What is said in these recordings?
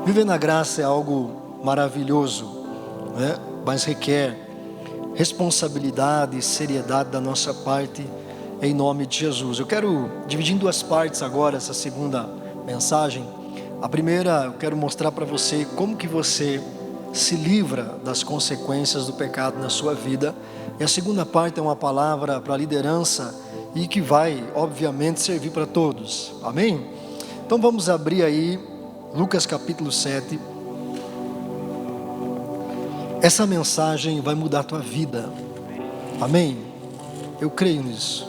Viver na graça é algo maravilhoso, né? Mas requer responsabilidade e seriedade da nossa parte, em nome de Jesus. Eu quero dividir em duas partes agora essa segunda mensagem. A primeira, eu quero mostrar para você como que você se livra das consequências do pecado na sua vida. E a segunda parte é uma palavra para a liderança e que vai, obviamente, servir para todos. Amém? Então vamos abrir aí Lucas capítulo 7. Essa mensagem vai mudar a tua vida. Amém? Eu creio nisso.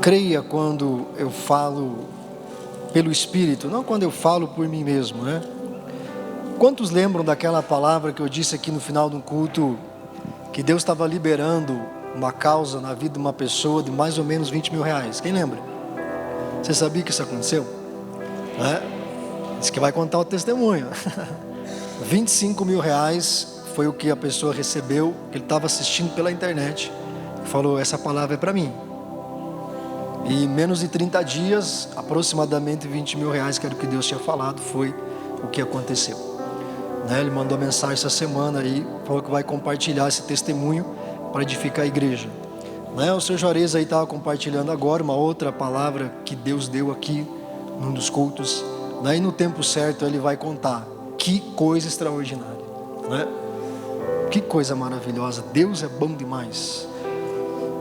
Creia quando eu falo pelo Espírito, não quando eu falo por mim mesmo, né? Quantos lembram daquela palavra que eu disse aqui no final de um culto, que Deus estava liberando uma causa na vida de uma pessoa de mais ou menos 20 mil reais? Quem lembra? Você sabia que isso aconteceu? Diz que vai contar o testemunho. 25 mil reais foi o que a pessoa recebeu, que ele estava assistindo pela internet, e falou: essa palavra é para mim. E em menos de 30 dias, aproximadamente 20 mil reais, que era o que Deus tinha falado, foi o que aconteceu. Ele mandou mensagem essa semana aí, falou que vai compartilhar esse testemunho para edificar a igreja. O Sr. Juarez aí estava compartilhando agora uma outra palavra que Deus deu aqui num dos cultos, e no tempo certo ele vai contar. Que coisa extraordinária, Que coisa maravilhosa. Deus é bom demais.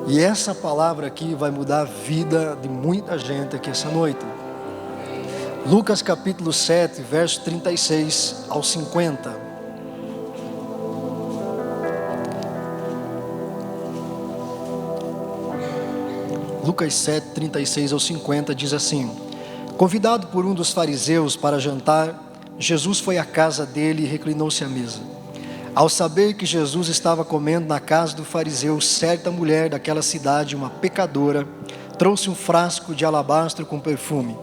E essa palavra aqui vai mudar a vida de muita gente aqui essa noite. Lucas capítulo 7, verso 36 ao 50. Lucas 7, 36 ao 50 diz assim: convidado por um dos fariseus para jantar, Jesus foi à casa dele e reclinou-se à mesa. Ao saber que Jesus estava comendo na casa do fariseu, certa mulher daquela cidade, uma pecadora, trouxe um frasco de alabastro com perfume.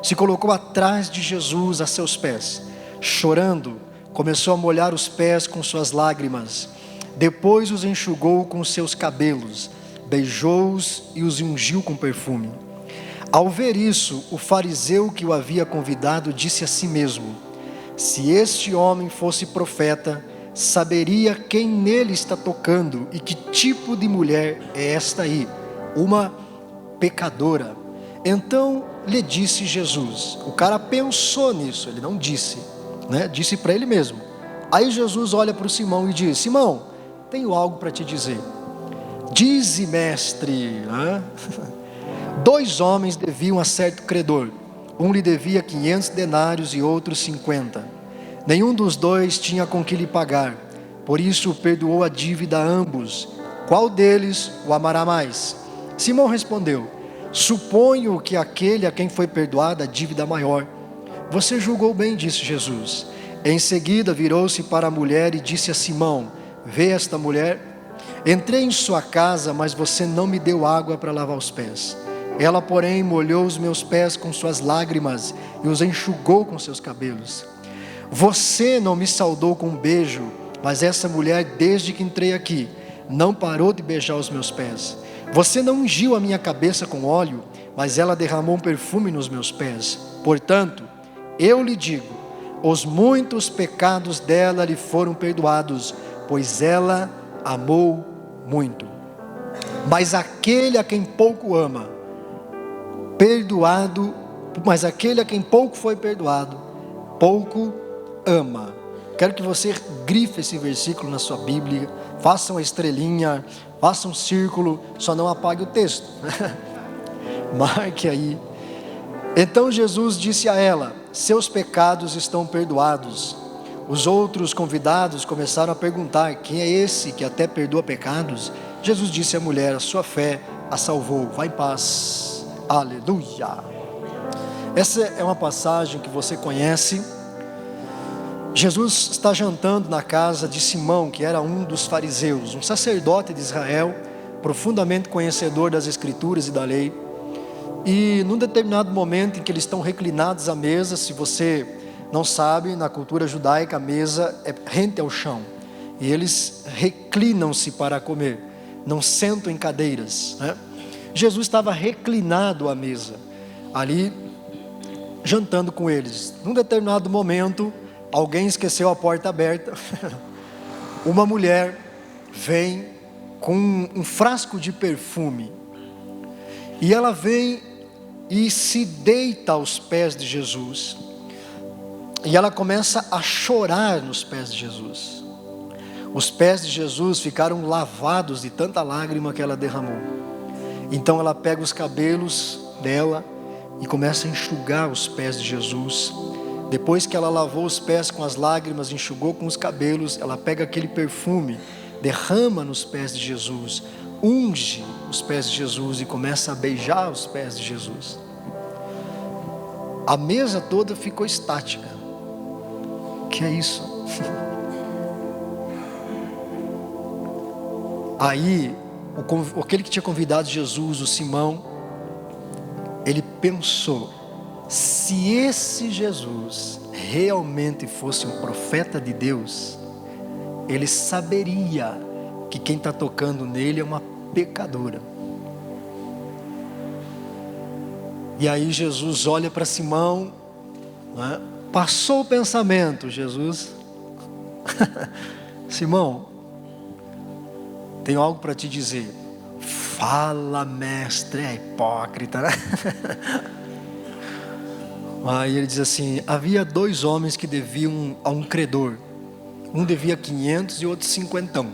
Se colocou atrás de Jesus a seus pés. Chorando, começou a molhar os pés com suas lágrimas. Depois os enxugou com seus cabelos, beijou-os e os ungiu com perfume. Ao ver isso, o fariseu que o havia convidado disse a si mesmo: se este homem fosse profeta, saberia quem nele está tocando e que tipo de mulher é esta aí, uma pecadora. Então lhe disse Jesus. O cara pensou nisso, ele não disse, disse para ele mesmo. Aí Jesus olha para o Simão e diz: Simão, tenho algo para te dizer. Dize, mestre. 2 homens deviam a certo credor. Um lhe devia 500 denários e outro 50. Nenhum dos dois tinha com que lhe pagar. Por isso perdoou a dívida a ambos. Qual deles o amará mais? Simão respondeu: suponho que aquele a quem foi perdoada a dívida maior. Você julgou bem, disse Jesus. Em seguida virou-se para a mulher e disse a Simão: vê esta mulher? Entrei em sua casa, mas você não me deu água para lavar os pés. Ela, porém, molhou os meus pés com suas lágrimas e os enxugou com seus cabelos. Você não me saudou com um beijo, mas essa mulher, desde que entrei aqui, não parou de beijar os meus pés. Você não ungiu a minha cabeça com óleo, mas ela derramou um perfume nos meus pés. Portanto, eu lhe digo, os muitos pecados dela lhe foram perdoados, pois ela amou muito. Mas aquele a quem pouco ama, mas aquele a quem pouco foi perdoado, pouco ama. Quero que você grife esse versículo na sua Bíblia, faça uma estrelinha, faça um círculo, só não apague o texto. Marque aí. Então Jesus disse a ela: seus pecados estão perdoados. Os outros convidados começaram a perguntar: quem é esse que até perdoa pecados? Jesus disse à mulher: a sua fé a salvou, vá em paz. Aleluia. Essa é uma passagem que você conhece. Jesus está jantando na casa de Simão, que era um dos fariseus, um sacerdote de Israel, profundamente conhecedor das escrituras e da lei. E num determinado momento em que eles estão reclinados à mesa, se você não sabe, na cultura judaica a mesa é rente ao chão, e eles reclinam-se para comer, não sentam em cadeiras, Jesus estava reclinado à mesa, ali jantando com eles. Num determinado momento, alguém esqueceu a porta aberta. Uma mulher vem com um frasco de perfume. E ela vem e se deita aos pés de Jesus. E ela começa a chorar nos pés de Jesus. Os pés de Jesus ficaram lavados de tanta lágrima que ela derramou. Então ela pega os cabelos dela e começa a enxugar os pés de Jesus. Depois que ela lavou os pés com as lágrimas, enxugou com os cabelos, ela pega aquele perfume, derrama nos pés de Jesus, unge os pés de Jesus e começa a beijar os pés de Jesus. A mesa toda ficou estática. Que é isso? Aí, aquele que tinha convidado Jesus, o Simão, ele pensou: se esse Jesus realmente fosse um profeta de Deus, ele saberia que quem está tocando nele é uma pecadora. E aí Jesus olha para Simão, né? Passou o pensamento, Jesus. Simão, tenho algo para te dizer. Fala, mestre, é hipócrita, né? Aí ele diz assim: havia 2 homens que deviam a um credor. Um devia 500 e outro 50.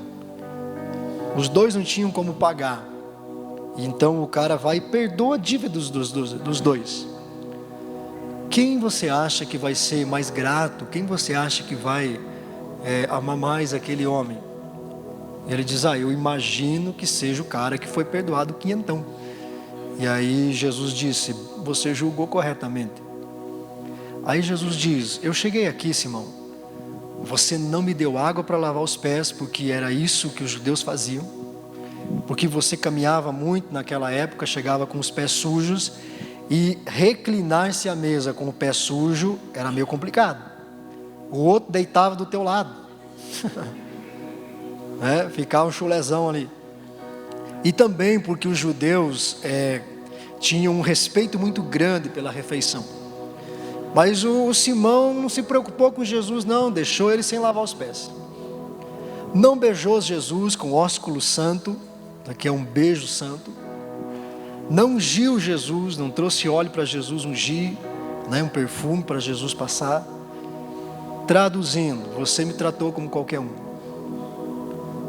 Os 2 não tinham como pagar. Então o cara vai e perdoa a dívida dos 2. Quem você acha que vai ser mais grato? Quem você acha que vai amar mais aquele homem? Ele diz: eu imagino que seja o cara que foi perdoado 500. E aí Jesus disse: você julgou corretamente. Aí Jesus diz: eu cheguei aqui, Simão, você não me deu água para lavar os pés, porque era isso que os judeus faziam, porque você caminhava muito naquela época, chegava com os pés sujos, e reclinar-se à mesa com o pé sujo era meio complicado. O outro deitava do teu lado. Ficava um chulezão ali. E também porque os judeus tinham um respeito muito grande pela refeição. Mas o Simão não se preocupou com Jesus não, deixou ele sem lavar os pés. Não beijou Jesus com ósculo santo, que é um beijo santo. Não ungiu Jesus, não trouxe óleo para Jesus ungir, um perfume para Jesus passar. Traduzindo: você me tratou como qualquer um,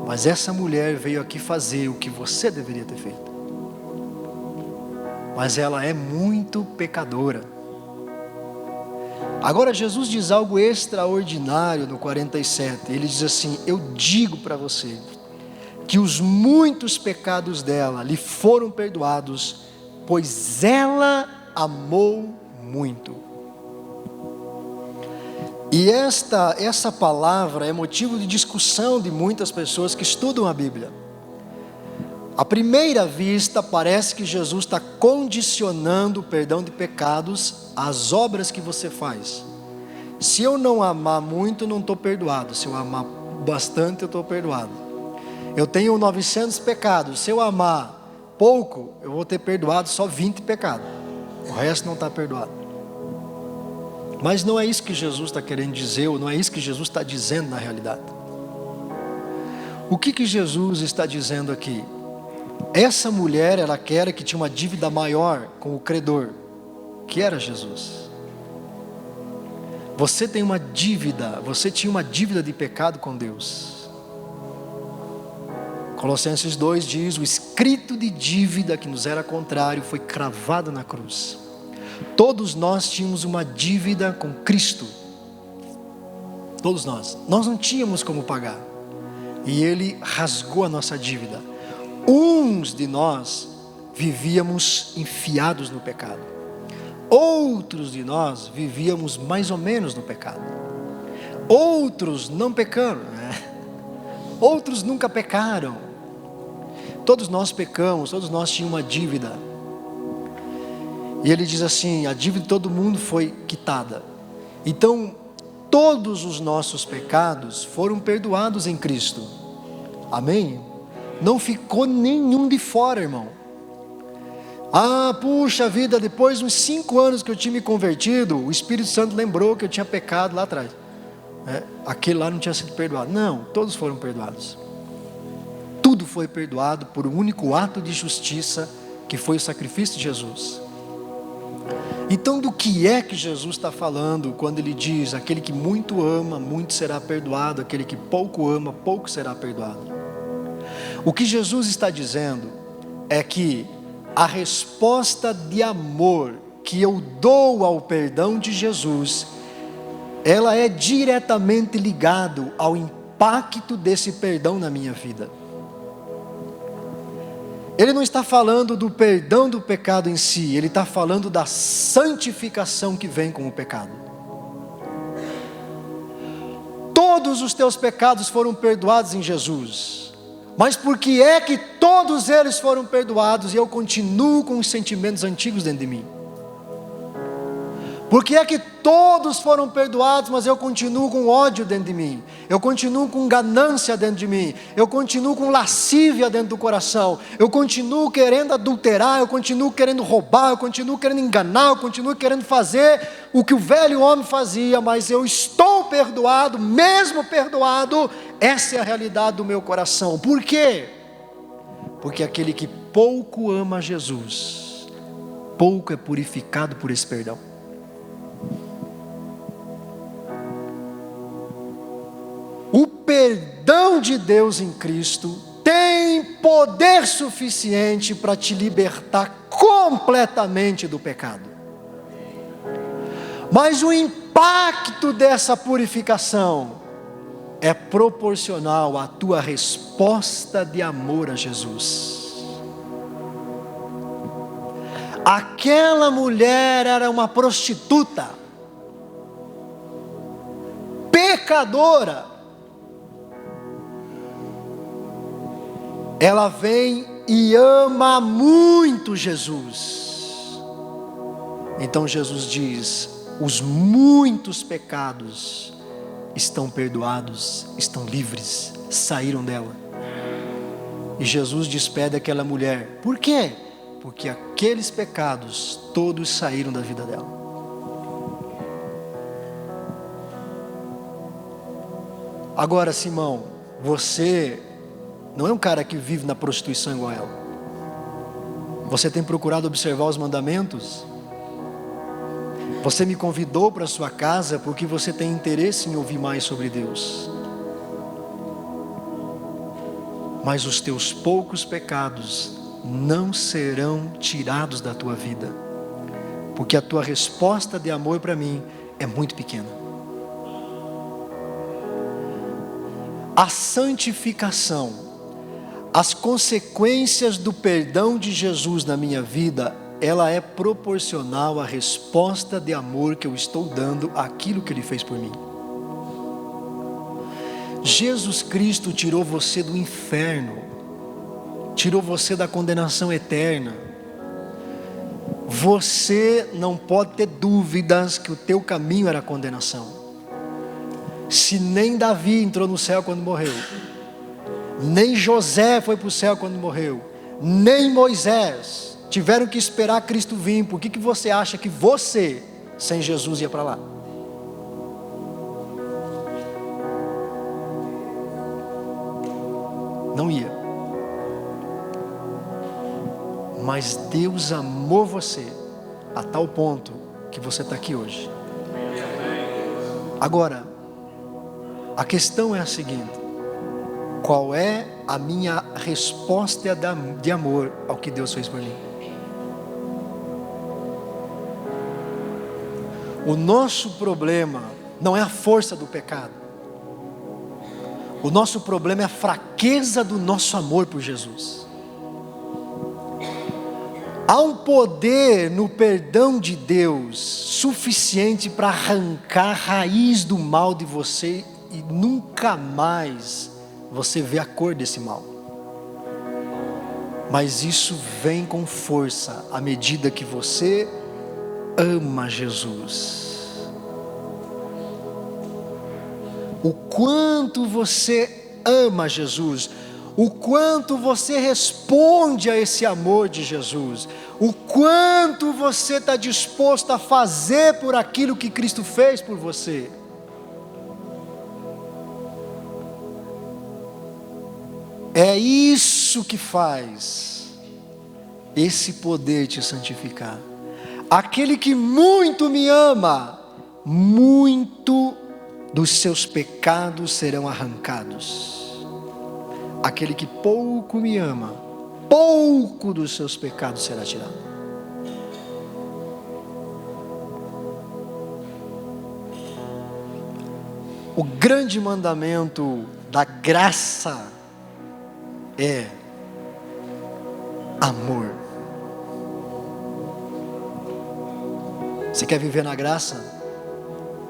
mas essa mulher veio aqui fazer o que você deveria ter feito. Mas ela é muito pecadora. Agora Jesus diz algo extraordinário no 47. Ele diz assim: eu digo para você que os muitos pecados dela lhe foram perdoados, pois ela amou muito. E essa palavra é motivo de discussão de muitas pessoas que estudam a Bíblia. À primeira vista, parece que Jesus está condicionando o perdão de pecados às obras que você faz. Se eu não amar muito, não estou perdoado. Se eu amar bastante, eu estou perdoado. Eu tenho 900 pecados. Se eu amar pouco, eu vou ter perdoado só 20 pecados. O resto não está perdoado. Mas não é isso que Jesus está querendo dizer, ou não é isso que Jesus está dizendo na realidade. O que Jesus está dizendo aqui? Essa mulher, ela era que tinha uma dívida maior com o credor, que era Jesus. Você tem uma dívida, você tinha uma dívida de pecado com Deus. Colossenses 2 diz: o escrito de dívida que nos era contrário foi cravado na cruz. Todos nós tínhamos uma dívida com Cristo. Todos nós não tínhamos como pagar, e Ele rasgou a nossa dívida. Uns de nós vivíamos enfiados no pecado, outros de nós vivíamos mais ou menos no pecado, outros não pecaram, outros nunca pecaram. Todos nós pecamos, todos nós tínhamos uma dívida. E ele diz assim: a dívida de todo mundo foi quitada. Então, todos os nossos pecados foram perdoados em Cristo. Amém? Não ficou nenhum de fora, irmão. Puxa vida, depois de uns 5 anos que eu tinha me convertido, o Espírito Santo lembrou que eu tinha pecado lá atrás. Aquele lá não tinha sido perdoado. Não, todos foram perdoados. Tudo foi perdoado por um único ato de justiça, que foi o sacrifício de Jesus. Então, do que é que Jesus está falando quando ele diz: aquele que muito ama, muito será perdoado; aquele que pouco ama, pouco será perdoado? O que Jesus está dizendo é que a resposta de amor que eu dou ao perdão de Jesus, ela é diretamente ligada ao impacto desse perdão na minha vida. Ele não está falando do perdão do pecado em si, ele está falando da santificação que vem com o pecado. Todos os teus pecados foram perdoados em Jesus, mas por que é que todos eles foram perdoados e eu continuo com os sentimentos antigos dentro de mim? Por que é que todos foram perdoados, mas eu continuo com ódio dentro de mim? Eu continuo com ganância dentro de mim. Eu continuo com lascívia dentro do coração. Eu continuo querendo adulterar, eu continuo querendo roubar, eu continuo querendo enganar, eu continuo querendo fazer o que o velho homem fazia, mas eu estou perdoado, mesmo perdoado. Essa é a realidade do meu coração. Por quê? Porque aquele que pouco ama Jesus, pouco é purificado por esse perdão. O perdão de Deus em Cristo tem poder suficiente para te libertar completamente do pecado. Mas o impacto dessa purificação é proporcional à tua resposta de amor a Jesus. Aquela mulher era uma prostituta, pecadora. Ela vem e ama muito Jesus. Então Jesus diz: os muitos pecados estão perdoados, estão livres, saíram dela. E Jesus despede aquela mulher. Por quê? Porque aqueles pecados todos saíram da vida dela. Agora, Simão, você não é um cara que vive na prostituição igual ela. Você tem procurado observar os mandamentos? Você me convidou para a sua casa porque você tem interesse em ouvir mais sobre Deus. Mas os teus poucos pecados não serão tirados da tua vida, porque a tua resposta de amor para mim é muito pequena. A santificação, as consequências do perdão de Jesus na minha vida, ela é proporcional à resposta de amor que eu estou dando àquilo que Ele fez por mim. Jesus Cristo tirou você do inferno, tirou você da condenação eterna. Você não pode ter dúvidas que o teu caminho era a condenação. Se nem Davi entrou no céu quando morreu, nem José foi para o céu quando morreu, nem Moisés tiveram que esperar Cristo vir, por que você acha que você, sem Jesus, ia para lá? Não ia. Mas Deus amou você a tal ponto que você está aqui hoje. Agora, a questão é a seguinte: qual é a minha resposta de amor ao que Deus fez por mim? O nosso problema não é a força do pecado. O nosso problema é a fraqueza do nosso amor por Jesus. Há um poder no perdão de Deus suficiente para arrancar a raiz do mal de você e nunca mais você vê a cor desse mal. Mas isso vem com força à medida que você ama Jesus. O quanto você ama Jesus, o quanto você responde a esse amor de Jesus, o quanto você está disposto a fazer por aquilo que Cristo fez por você. É isso que faz esse poder te santificar. Aquele que muito me ama, muito dos seus pecados serão arrancados. Aquele que pouco me ama, pouco dos seus pecados será tirado. O grande mandamento da graça é amor. Você quer viver na graça?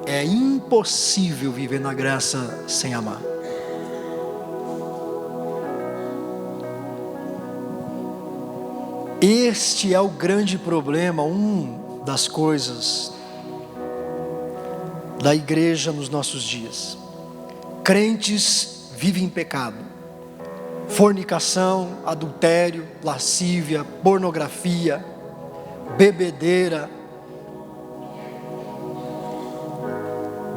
É impossível viver na graça sem amar. Este é o grande problema, das coisas da igreja nos nossos dias. Crentes vivem em pecado, fornicação, adultério, lascívia, pornografia, bebedeira,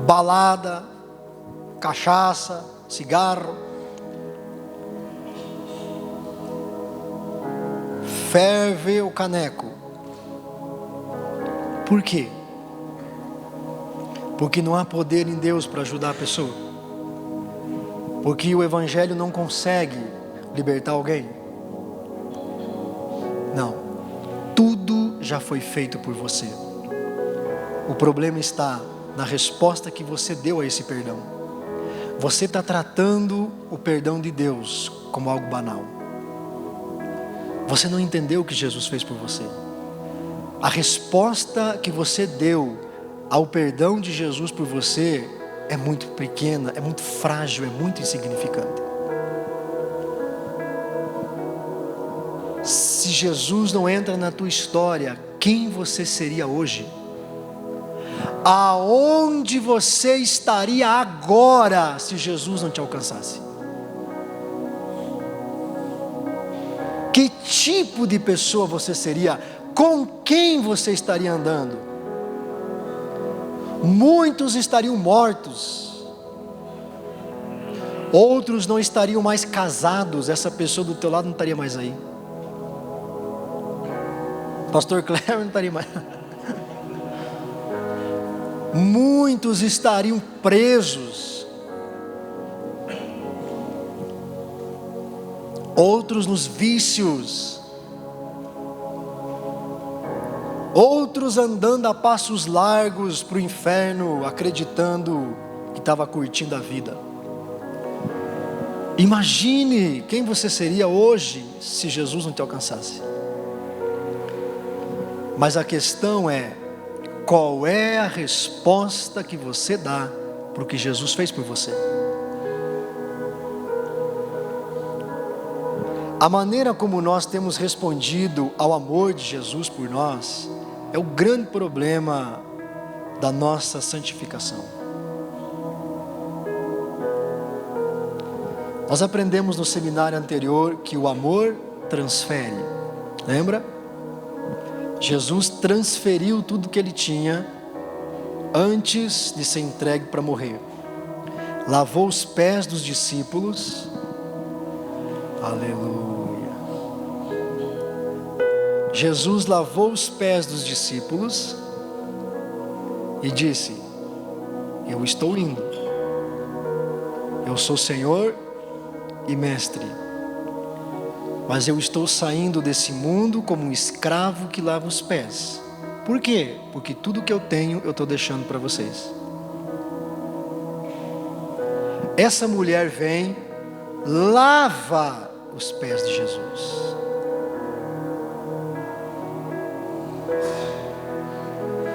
balada, cachaça, cigarro, ferve o caneco. Por quê? Porque não há poder em Deus para ajudar a pessoa. Porque o Evangelho não consegue libertar alguém. Não. Tudo já foi feito por você. O problema está na resposta que você deu a esse perdão. Você está tratando o perdão de Deus como algo banal. Você não entendeu o que Jesus fez por você. A resposta que você deu ao perdão de Jesus por você é muito pequena, é muito frágil, é muito insignificante. Se Jesus não entra na tua história, quem você seria hoje? Aonde você estaria agora se Jesus não te alcançasse? Que tipo de pessoa você seria? Com quem você estaria andando? Muitos estariam mortos, outros não estariam mais casados, essa pessoa do teu lado não estaria mais aí. Pastor Cléber não estaria mais. Muitos estariam presos, outros nos vícios, outros andando a passos largos para o inferno, acreditando que estava curtindo a vida. Imagine quem você seria hoje se Jesus não te alcançasse. Mas a questão é, qual é a resposta que você dá para o que Jesus fez por você? A maneira como nós temos respondido ao amor de Jesus por nós é o grande problema da nossa santificação. Nós aprendemos no seminário anterior que o amor transfere. Lembra? Jesus transferiu tudo que ele tinha antes de ser entregue para morrer. Lavou os pés dos discípulos. Aleluia. Jesus lavou os pés dos discípulos e disse: eu estou indo. Eu sou Senhor e Mestre. Mas eu estou saindo desse mundo como um escravo que lava os pés. Por quê? Porque tudo que eu tenho eu estou deixando para vocês. Essa mulher vem, lava os pés de Jesus.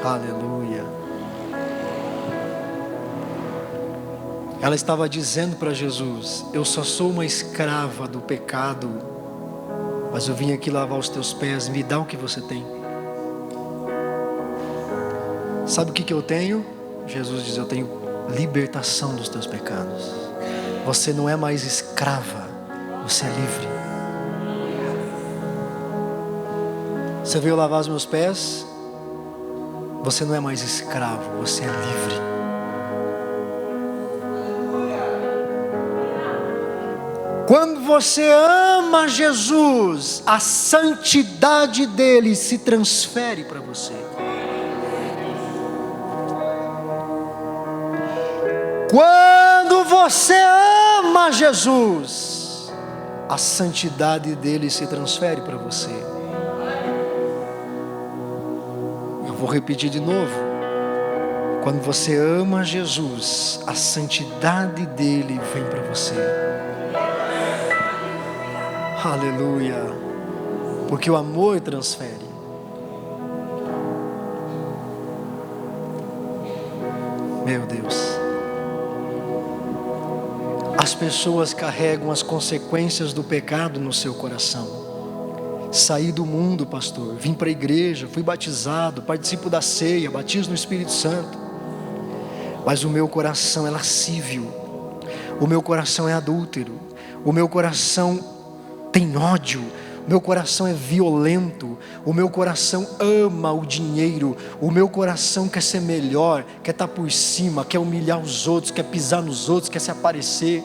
Aleluia. Ela estava dizendo para Jesus: eu só sou uma escrava do pecado, mas eu vim aqui lavar os teus pés, me dá o que você tem. Sabe o que eu tenho? Jesus diz: eu tenho libertação dos teus pecados. Você não é mais escrava, você é livre. Você veio lavar os meus pés? Você não é mais escravo, você é livre. Quando você ama Jesus, a santidade dele se transfere para você. Quando você ama Jesus, a santidade dele se transfere para você. Eu vou repetir de novo. Quando você ama Jesus, a santidade dele vem para você. Aleluia. Porque o amor transfere. Meu Deus. As pessoas carregam as consequências do pecado no seu coração. Saí do mundo, pastor, vim para a igreja, fui batizado, participo da ceia, batismo no Espírito Santo. Mas o meu coração é lascívio, o meu coração é adúltero, o meu coração tem ódio, o meu coração é violento, o meu coração ama o dinheiro, o meu coração quer ser melhor, quer estar por cima, quer humilhar os outros, quer pisar nos outros, quer se aparecer.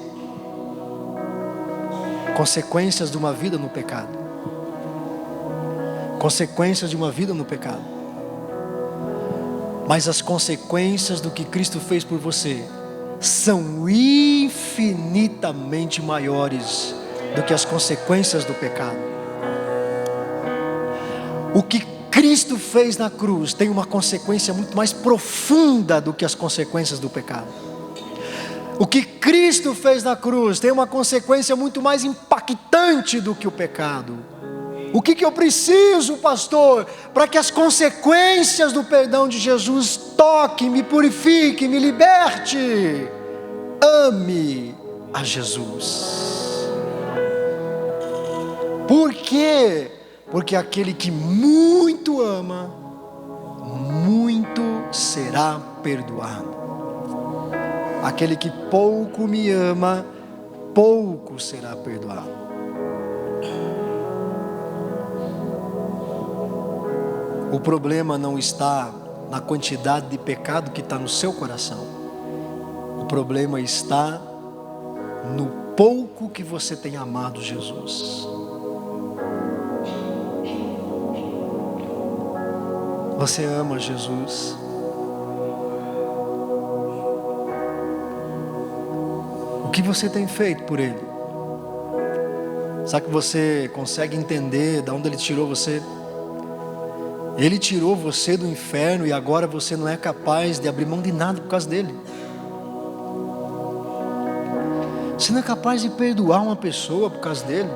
Consequências de uma vida no pecado. Consequências de uma vida no pecado. Mas as consequências do que Cristo fez por você são infinitamente maiores do que as consequências do pecado. O que Cristo fez na cruz tem uma consequência muito mais profunda do que as consequências do pecado. O que Cristo fez na cruz tem uma consequência muito mais impactante do que o pecado. O que eu preciso, pastor, para que as consequências do perdão de Jesus toquem, me purifiquem, me liberte? Ame a Jesus. Por quê? Porque aquele que muito ama, muito será perdoado. Aquele que pouco me ama, pouco será perdoado. O problema não está na quantidade de pecado que está no seu coração. O problema está no pouco que você tem amado Jesus. Você ama Jesus? O que você tem feito por Ele? Será que você consegue entender de onde Ele tirou você? Ele tirou você do inferno e agora você não é capaz de abrir mão de nada por causa dele. Você não é capaz de perdoar uma pessoa por causa dele.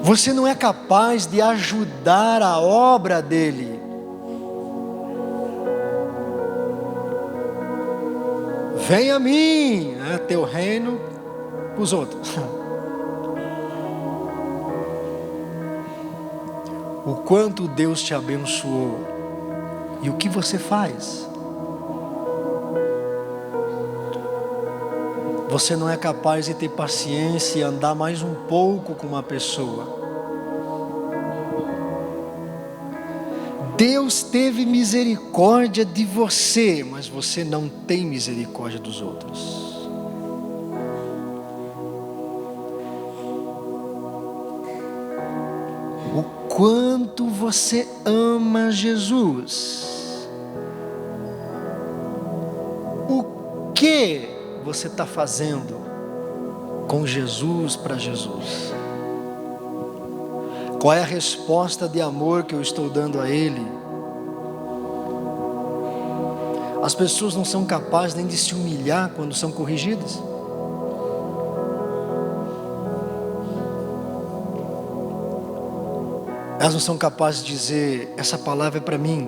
Você não é capaz de ajudar a obra dele. Venha a mim, teu reino para os outros. O quanto Deus te abençoou e o que você faz. Você não é capaz de ter paciência e andar mais um pouco com uma pessoa. Deus teve misericórdia de você, mas você não tem misericórdia dos outros. O quanto você ama Jesus? O que você está fazendo com Jesus para Jesus? Qual é a resposta de amor que eu estou dando a Ele? As pessoas não são capazes nem de se humilhar quando são corrigidas. Elas não são capazes de dizer, essa palavra é para mim.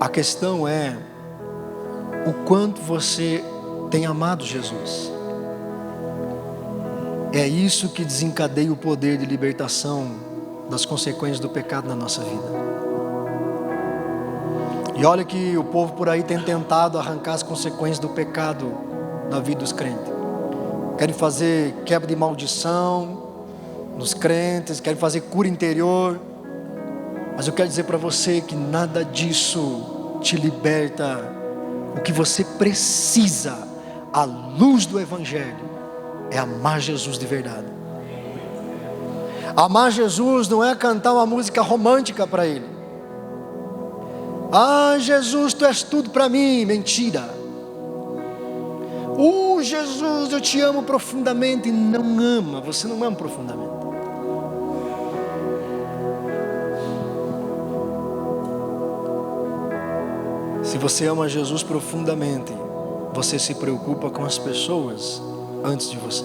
A questão é o quanto você tem amado Jesus. É isso que desencadeia o poder de libertação das consequências do pecado na nossa vida. E olha que o povo por aí tem tentado arrancar as consequências do pecado na vida dos crentes. Querem fazer quebra de maldição nos crentes, querem fazer cura interior. Mas eu quero dizer para você que nada disso te liberta. O que você precisa, à luz do Evangelho, é amar Jesus de verdade. Amar Jesus não é cantar uma música romântica para Ele. Ah, Jesus, Tu és tudo para mim. Mentira. Jesus, eu te amo profundamente. Não ama, você não ama profundamente. Se você ama Jesus profundamente, você se preocupa com as pessoas antes de você.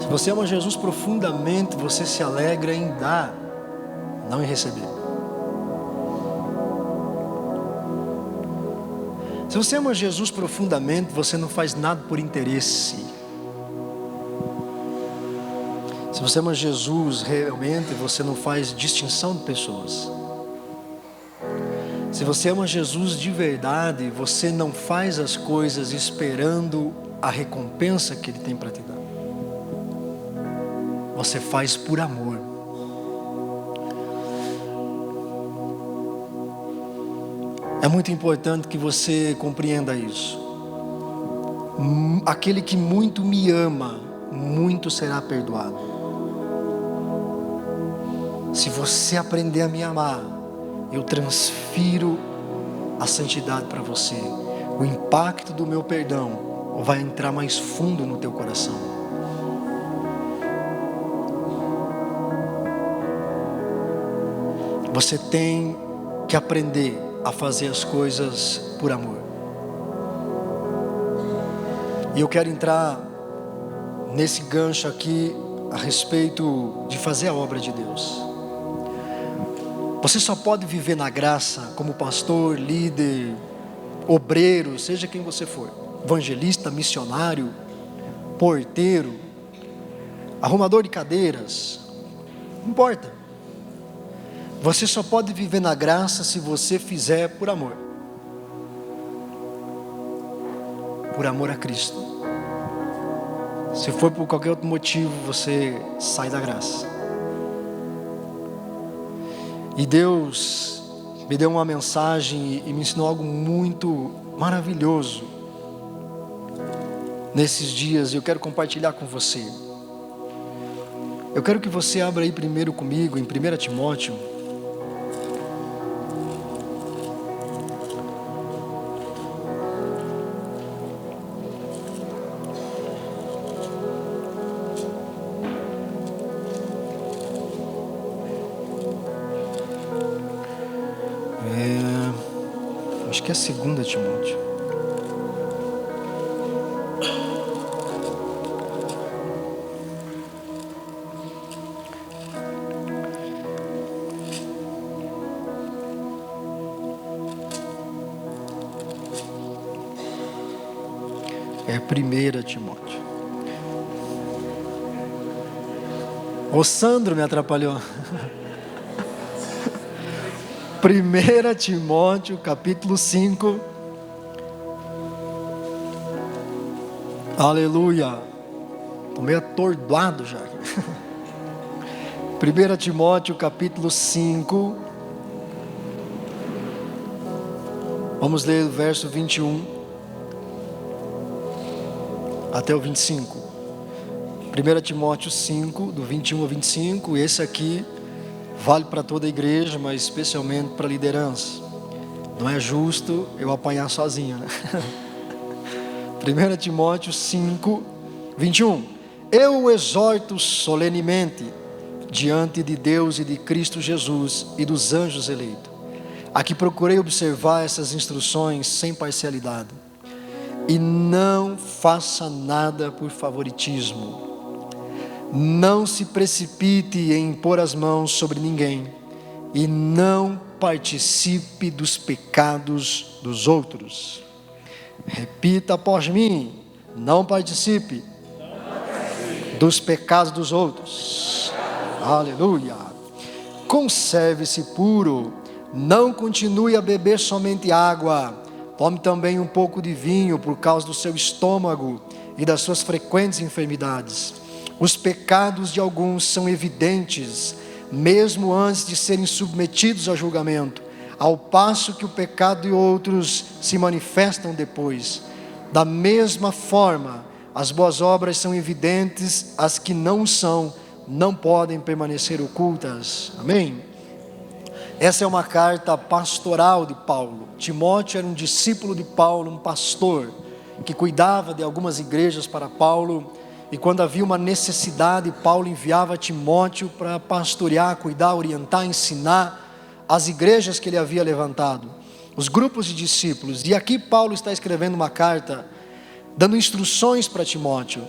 Se você ama Jesus profundamente, você se alegra em dar, não em receber. Se você ama Jesus profundamente, você não faz nada por interesse. Se você ama Jesus realmente, você não faz distinção de pessoas. Se você ama Jesus de verdade, você não faz as coisas esperando a recompensa que Ele tem para te dar. Você faz por amor. É muito importante que você compreenda isso. Aquele que muito me ama, muito será perdoado. Se você aprender a me amar, eu transfiro a santidade para você. O impacto do meu perdão vai entrar mais fundo no teu coração. Você tem que aprender a fazer as coisas por amor. E eu quero entrar nesse gancho aqui a respeito de fazer a obra de Deus. Você só pode viver na graça como pastor, líder, obreiro, seja quem você for, evangelista, missionário, porteiro, arrumador de cadeiras, não importa. Você só pode viver na graça se você fizer por amor. Por amor a Cristo. Se for por qualquer outro motivo, você sai da graça. E Deus me deu uma mensagem e me ensinou algo muito maravilhoso nesses dias, e eu quero compartilhar com você. Eu quero que você abra aí primeiro comigo em 1 Timóteo. Acho que é 2 Timóteo. É 1 Timóteo. O Sandro me atrapalhou. 1 Timóteo, capítulo 5. Aleluia. Estou meio atordoado já. 1 Timóteo, capítulo 5. Vamos ler o verso 21 até o 25. 1 Timóteo 5, do 21 ao 25. Esse aqui vale para toda a igreja, mas especialmente para a liderança. Não é justo eu apanhar sozinho, né? 1 Timóteo 5, 21. Eu o exorto solenemente, diante de Deus e de Cristo Jesus e dos anjos eleitos, a que procurei observar essas instruções sem parcialidade, e não faça nada por favoritismo. Não se precipite em impor as mãos sobre ninguém, e não participe dos pecados dos outros. Repita após mim: não participe dos pecados dos outros. Aleluia. Conserve-se puro, não continue a beber somente água, Tome também um pouco de vinho por causa do seu estômago e das suas frequentes enfermidades. Os pecados de alguns são evidentes, mesmo antes de serem submetidos a julgamento, ao passo que o pecado de outros se manifestam depois. Da mesma forma, as boas obras são evidentes, as que não são, não podem permanecer ocultas. Amém? Essa é uma carta pastoral de Paulo. Timóteo era um discípulo de Paulo, um pastor, que cuidava de algumas igrejas para Paulo, e quando havia uma necessidade, Paulo enviava Timóteo para pastorear, cuidar, orientar, ensinar as igrejas que ele havia levantado, os grupos de discípulos. E aqui Paulo está escrevendo uma carta, dando instruções para Timóteo.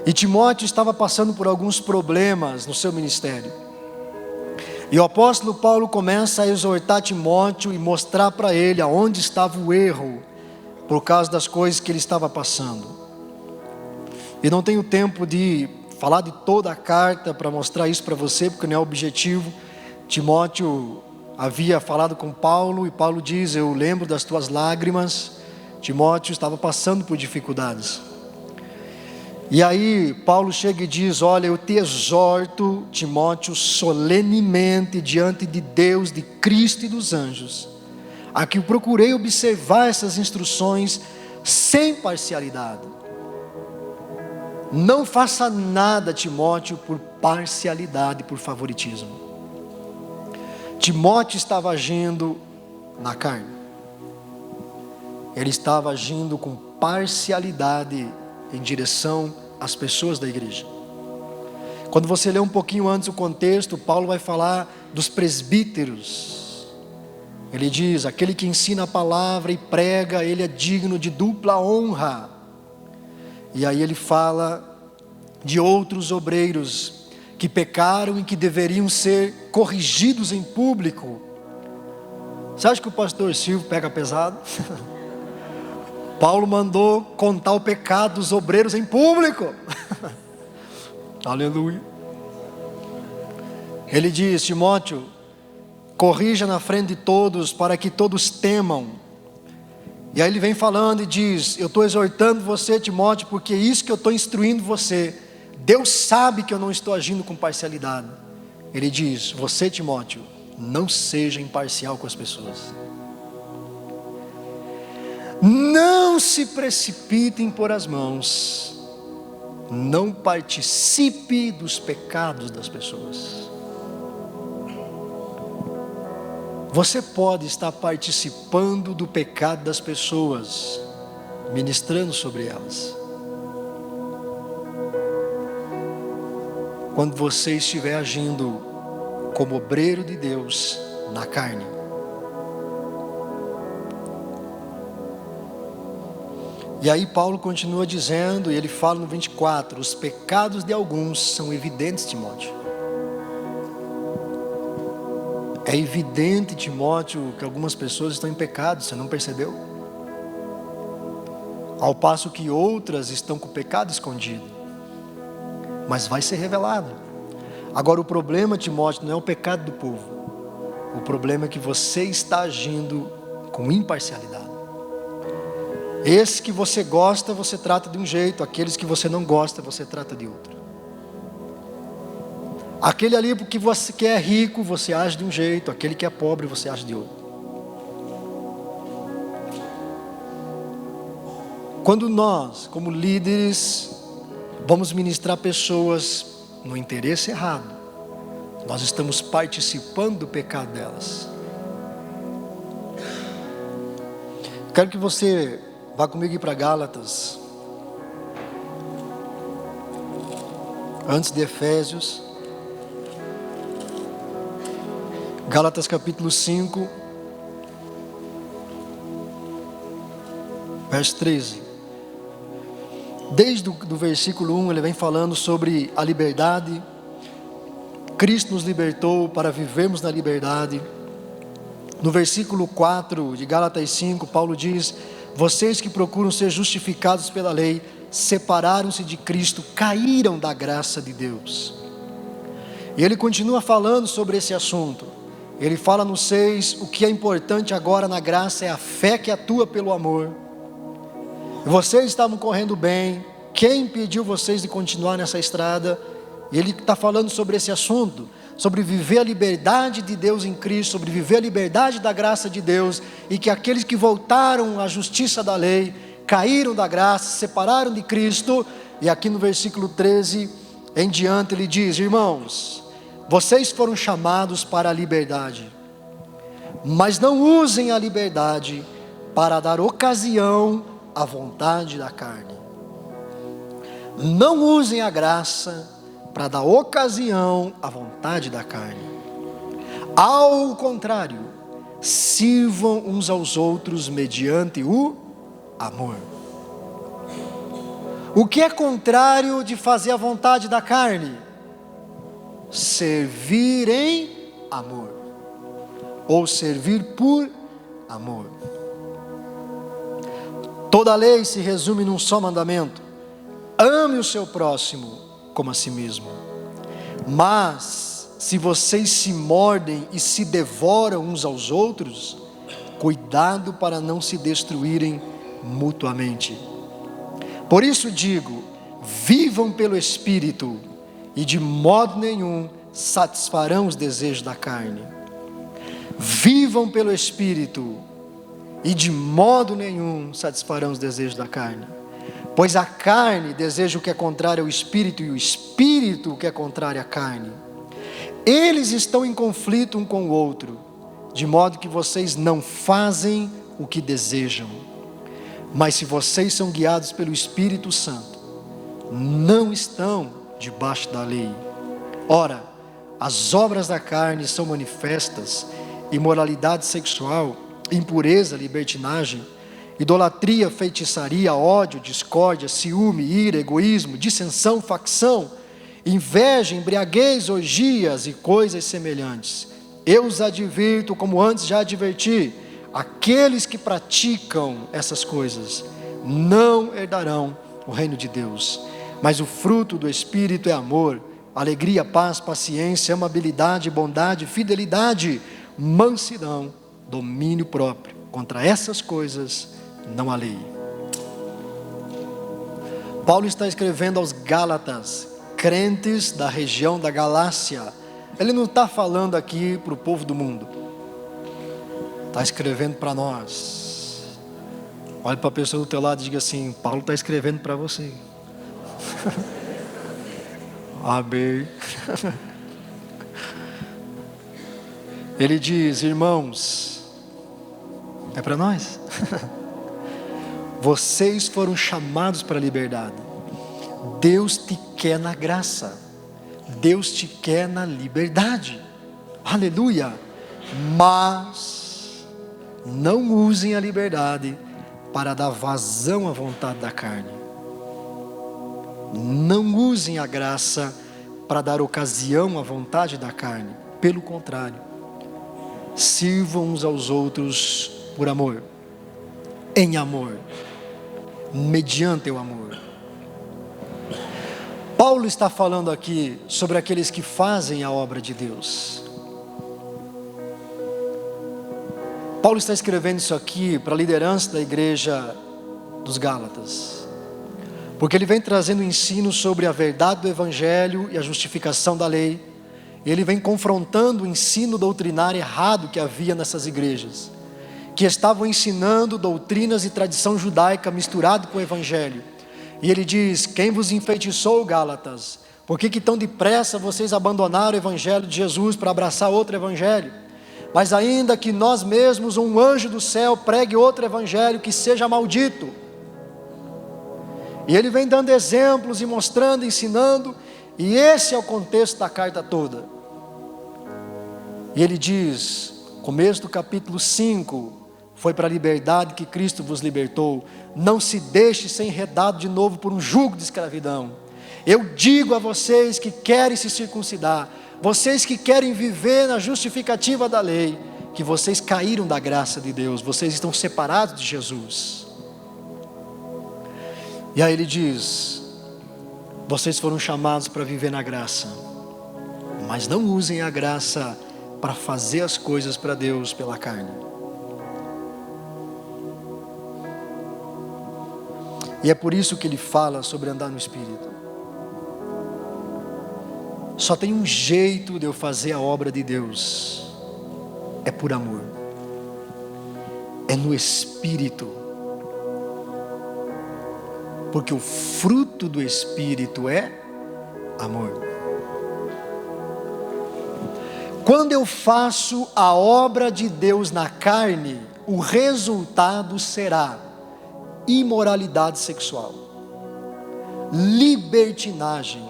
E Timóteo estava passando por alguns problemas no seu ministério. E o apóstolo Paulo começa a exortar Timóteo e mostrar para ele aonde estava o erro, por causa das coisas que ele estava passando. E não tenho tempo de falar de toda a carta para mostrar isso para você, porque não é o objetivo. Timóteo havia falado com Paulo, e Paulo diz: eu lembro das tuas lágrimas. Timóteo estava passando por dificuldades. E aí Paulo chega e diz: olha, eu te exorto, Timóteo, solenemente diante de Deus, de Cristo e dos anjos, a que eu procurei observar essas instruções sem parcialidade. Não faça nada, Timóteo, por parcialidade, por favoritismo. Timóteo estava agindo na carne. Ele estava agindo com parcialidade em direção às pessoas da igreja. Quando você lê um pouquinho antes o contexto, Paulo vai falar dos presbíteros. Ele diz: aquele que ensina a palavra e prega, ele é digno de dupla honra. E aí ele fala de outros obreiros que pecaram e que deveriam ser corrigidos em público. Você acha que o pastor Silvio pega pesado? Paulo mandou contar o pecado dos obreiros em público. Aleluia. Ele diz: Timóteo, corrija na frente de todos, para que todos temam. E aí ele vem falando e diz: eu estou exortando você, Timóteo, porque é isso que eu estou instruindo você. Deus sabe que eu não estou agindo com parcialidade. Ele diz: você, Timóteo, não seja imparcial com as pessoas. Não se precipite em pôr as mãos. Não participe dos pecados das pessoas. Você pode estar participando do pecado das pessoas, ministrando sobre elas. Quando você estiver agindo como obreiro de Deus na carne. E aí Paulo continua dizendo, e ele fala no 24: os pecados de alguns são evidentes, Timóteo. É evidente, Timóteo, que algumas pessoas estão em pecado, você não percebeu? Ao passo que outras estão com o pecado escondido. Mas vai ser revelado. Agora o problema, Timóteo, não é o pecado do povo. O problema é que você está agindo com imparcialidade. Esse que você gosta, você trata de um jeito. Aqueles que você não gosta, você trata de outro. Aquele ali porque você que é rico, você age de um jeito. Aquele que é pobre, você age de outro. Quando nós, como líderes, vamos ministrar pessoas no interesse errado, nós estamos participando do pecado delas. Quero que você vá comigo para Gálatas, antes de Efésios. Gálatas capítulo 5, verso 13. Desde o versículo 1 ele vem falando sobre a liberdade. Cristo nos libertou para vivermos na liberdade. No versículo 4 de Gálatas 5, Paulo diz: vocês que procuram ser justificados pela lei, separaram-se de Cristo, caíram da graça de Deus. E ele continua falando sobre esse assunto. Ele fala no 6, o que é importante agora na graça é a fé que atua pelo amor. Vocês estavam correndo bem, quem impediu vocês de continuar nessa estrada? E ele está falando sobre esse assunto, sobre viver a liberdade de Deus em Cristo, sobre viver a liberdade da graça de Deus, e que aqueles que voltaram à justiça da lei, caíram da graça, se separaram de Cristo. E aqui no versículo 13 em diante ele diz: irmãos, vocês foram chamados para a liberdade, mas não usem a liberdade para dar ocasião à vontade da carne. Não usem a graça para dar ocasião à vontade da carne. Ao contrário, sirvam uns aos outros mediante o amor. O que é contrário de fazer a vontade da carne? Servir em amor, ou servir por amor. Toda a lei se resume num só mandamento: ame o seu próximo como a si mesmo. Mas se vocês se mordem e se devoram uns aos outros, cuidado para não se destruírem mutuamente. Por isso digo, vivam pelo Espírito, e de modo nenhum satisfarão os desejos da carne. Vivam pelo Espírito, e de modo nenhum satisfarão os desejos da carne. Pois a carne deseja o que é contrário ao Espírito, e o Espírito o que é contrário à carne. Eles estão em conflito um com o outro, de modo que vocês não fazem o que desejam. Mas se vocês são guiados pelo Espírito Santo, não estão debaixo da lei. Ora, as obras da carne são manifestas: imoralidade sexual, impureza, libertinagem, idolatria, feitiçaria, ódio, discórdia, ciúme, ira, egoísmo, dissensão, facção, inveja, embriaguez, orgias e coisas semelhantes. Eu os advirto, como antes já adverti: aqueles que praticam essas coisas não herdarão o reino de Deus. Mas o fruto do Espírito é amor, alegria, paz, paciência, amabilidade, bondade, fidelidade, mansidão, domínio próprio. Contra essas coisas não há lei. Paulo está escrevendo aos Gálatas, crentes da região da Galácia. Ele não está falando aqui para o povo do mundo, está escrevendo para nós. Olhe para a pessoa do teu lado e diga assim: Paulo está escrevendo para você. Amém. Ele diz: irmãos, é para nós. Vocês foram chamados para a liberdade. Deus te quer na graça, Deus te quer na liberdade. Aleluia. Mas não usem a liberdade para dar vazão à vontade da carne. Não usem a graça para dar ocasião à vontade da carne. Pelo contrário, sirvam uns aos outros por amor, em amor, mediante o amor. Paulo está falando aqui sobre aqueles que fazem a obra de Deus. Paulo está escrevendo isso aqui para a liderança da igreja dos Gálatas, porque ele vem trazendo ensino sobre a verdade do Evangelho e a justificação da lei. Ele vem confrontando o ensino doutrinário errado que havia nessas igrejas, que estavam ensinando doutrinas e tradição judaica misturado com o Evangelho. E ele diz: quem vos enfeitiçou, Gálatas? Por que tão depressa vocês abandonaram o Evangelho de Jesus para abraçar outro Evangelho? Mas ainda que nós mesmos, um anjo do céu, pregue outro Evangelho, que seja maldito. E ele vem dando exemplos e mostrando, ensinando, e esse é o contexto da carta toda. E ele diz, começo do capítulo 5, foi para a liberdade que Cristo vos libertou. Não se deixe ser enredado de novo por um jugo de escravidão. Eu digo a vocês que querem se circuncidar, vocês que querem viver na justificativa da lei, que vocês caíram da graça de Deus, vocês estão separados de Jesus. E aí ele diz: vocês foram chamados para viver na graça, mas não usem a graça para fazer as coisas para Deus pela carne. E é por isso que ele fala sobre andar no Espírito. Só tem um jeito de eu fazer a obra de Deus, é por amor, é no Espírito, porque o fruto do Espírito é amor. Quando eu faço a obra de Deus na carne, o resultado será imoralidade sexual, libertinagem,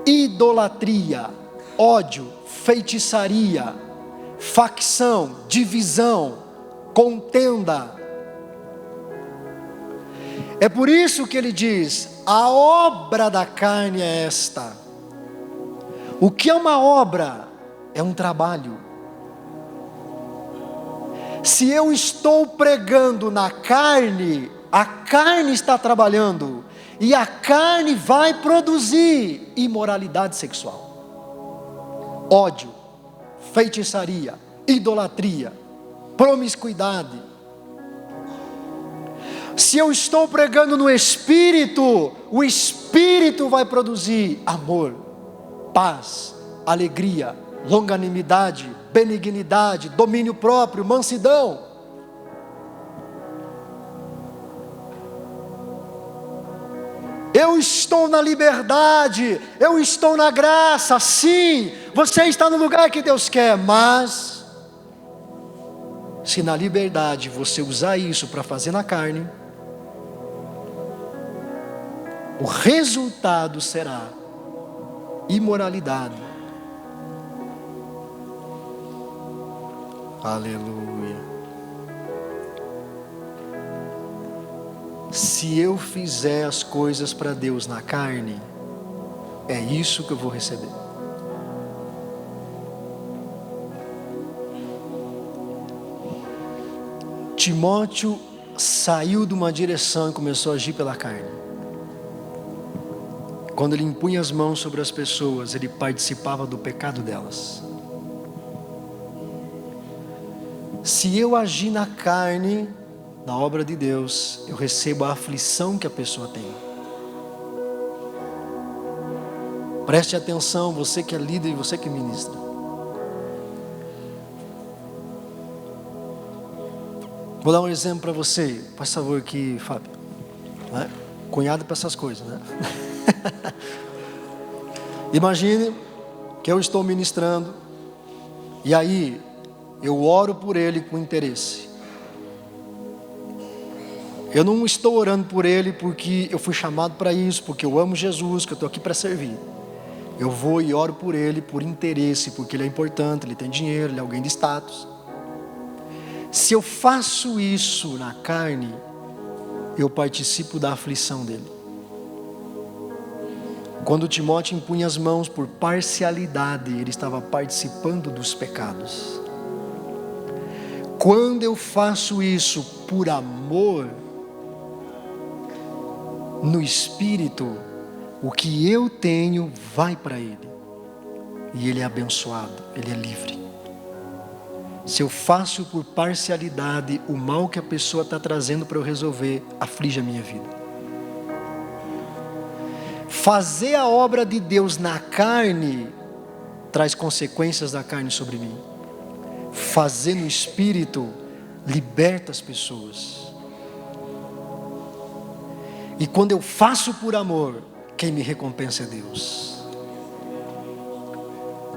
idolatria, ódio, feitiçaria, facção, divisão, contenda. É por isso que ele diz: a obra da carne é esta. O que é uma obra? É um trabalho. Se eu estou pregando na carne, a carne está trabalhando, e a carne vai produzir imoralidade sexual, ódio, feitiçaria, idolatria, promiscuidade. Se eu estou pregando no Espírito, o Espírito vai produzir amor, paz, alegria, longanimidade, benignidade, domínio próprio, mansidão. Eu estou na liberdade, eu estou na graça, sim, você está no lugar que Deus quer, mas se na liberdade você usar isso para fazer na carne, o resultado será imoralidade. Aleluia. Se eu fizer as coisas para Deus na carne, é isso que eu vou receber. Timóteo saiu de uma direção e começou a agir pela carne. Quando ele impunha as mãos sobre as pessoas, ele participava do pecado delas. Se eu agir na carne, na obra de Deus, eu recebo a aflição que a pessoa tem. Preste atenção, você que é líder e você que ministra. Vou dar um exemplo para você, faz favor aqui, Fábio. Né? Cunhado para essas coisas, né? Imagine que eu estou ministrando, e aí eu oro por ele com interesse. Eu não estou orando por ele porque eu fui chamado para isso, porque eu amo Jesus, que eu estou aqui para servir. Eu vou e oro por ele por interesse, porque ele é importante, ele tem dinheiro, ele é alguém de status. Se eu faço isso na carne, eu participo da aflição dele. Quando Timóteo impunha as mãos por parcialidade, ele estava participando dos pecados. Quando eu faço isso por amor, no Espírito, o que eu tenho vai para ele. E ele é abençoado, ele é livre. Se eu faço por parcialidade, o mal que a pessoa está trazendo para eu resolver, aflige a minha vida. Fazer a obra de Deus na carne, traz consequências da carne sobre mim. Fazer no Espírito, liberta as pessoas. E quando eu faço por amor, quem me recompensa é Deus.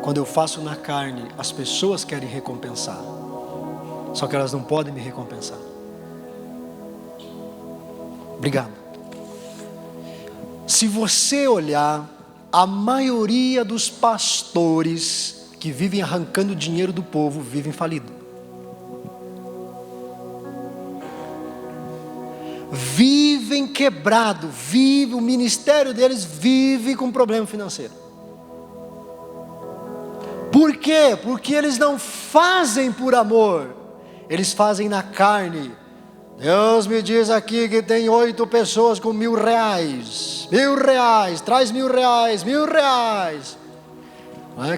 Quando eu faço na carne, as pessoas querem recompensar, só que elas não podem me recompensar. Obrigado. Se você olhar, a maioria dos pastores que vivem arrancando dinheiro do povo, vivem falido. Vivem quebrado, o ministério deles vive com problema financeiro. Por quê? Porque eles não fazem por amor, eles fazem na carne. Deus me diz aqui que tem 8 pessoas com R$1.000. R$1.000, traz R$1.000.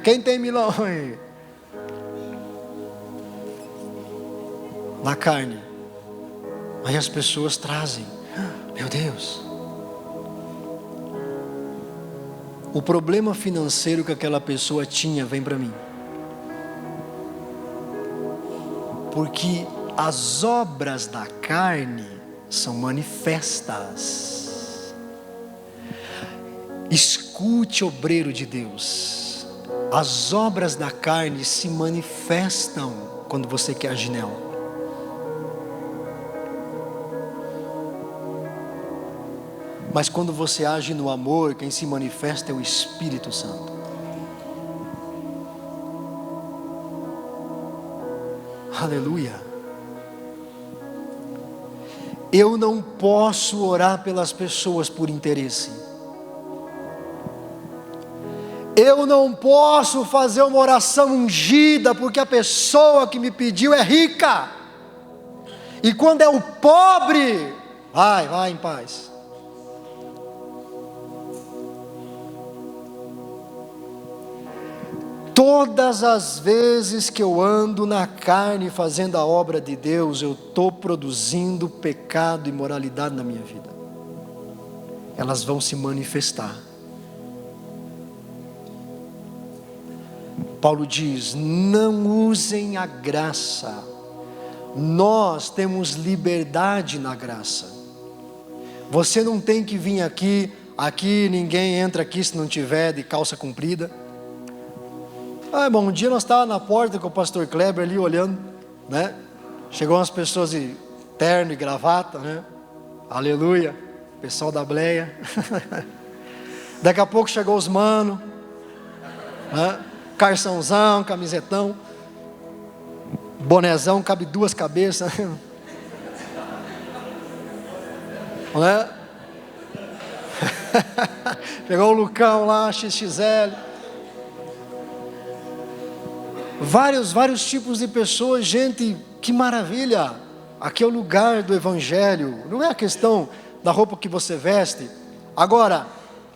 Quem tem milão aí? na carne. Aí as pessoas trazem, meu Deus, o problema financeiro que aquela pessoa tinha vem para mim. Porque as obras da carne são manifestas. Escute, obreiro de Deus, as obras da carne se manifestam quando você quer agir nela. Mas quando você age no amor, quem se manifesta é o Espírito Santo. Aleluia. Eu não posso orar pelas pessoas por interesse. Eu não posso fazer uma oração ungida porque a pessoa que me pediu é rica. E quando é o pobre, vai em paz. Todas as vezes que eu ando na carne fazendo a obra de Deus, eu estou produzindo pecado e imoralidade na minha vida. Elas vão se manifestar. Paulo diz, não usem a graça. Nós temos liberdade na graça. Você não tem que vir aqui ninguém entra aqui se não tiver de calça comprida. Bom, um dia nós estávamos na porta com o pastor Kleber ali olhando, né? Chegou umas pessoas de terno e gravata, né? Aleluia, pessoal da Bleia. Daqui a pouco chegou os manos, né? Carçãozão, camisetão, bonezão, cabe 2 cabeças, né? Pegou o Lucão lá, XXL. Vários tipos de pessoas, gente, que maravilha. Aqui é o lugar do Evangelho, não é a questão da roupa que você veste. Agora,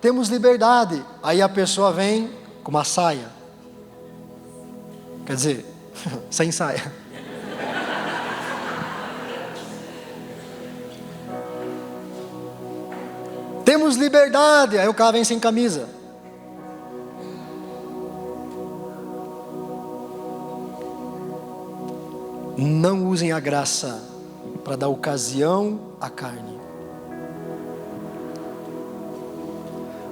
temos liberdade, aí a pessoa vem com uma saia, quer dizer, sem saia. Temos liberdade, aí o cara vem sem camisa. Não usem a graça para dar ocasião à carne.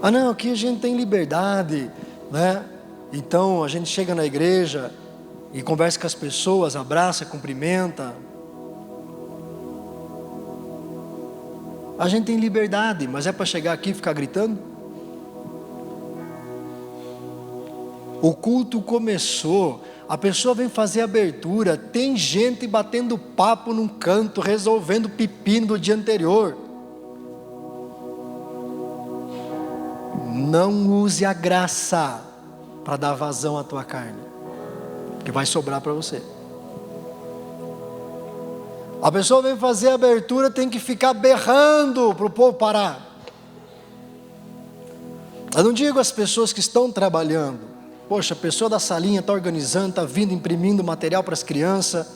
Não, aqui a gente tem liberdade, né? Então a gente chega na igreja e conversa com as pessoas, abraça, cumprimenta. A gente tem liberdade, mas é para chegar aqui e ficar gritando? O culto começou, a pessoa vem fazer abertura, tem gente batendo papo num canto, resolvendo pepino do dia anterior. Não use a graça para dar vazão à tua carne, que vai sobrar para você. A pessoa vem fazer abertura, tem que ficar berrando para o povo parar. Eu não digo as pessoas que estão trabalhando. Poxa, a pessoa da salinha está organizando, está vindo, imprimindo material para as crianças.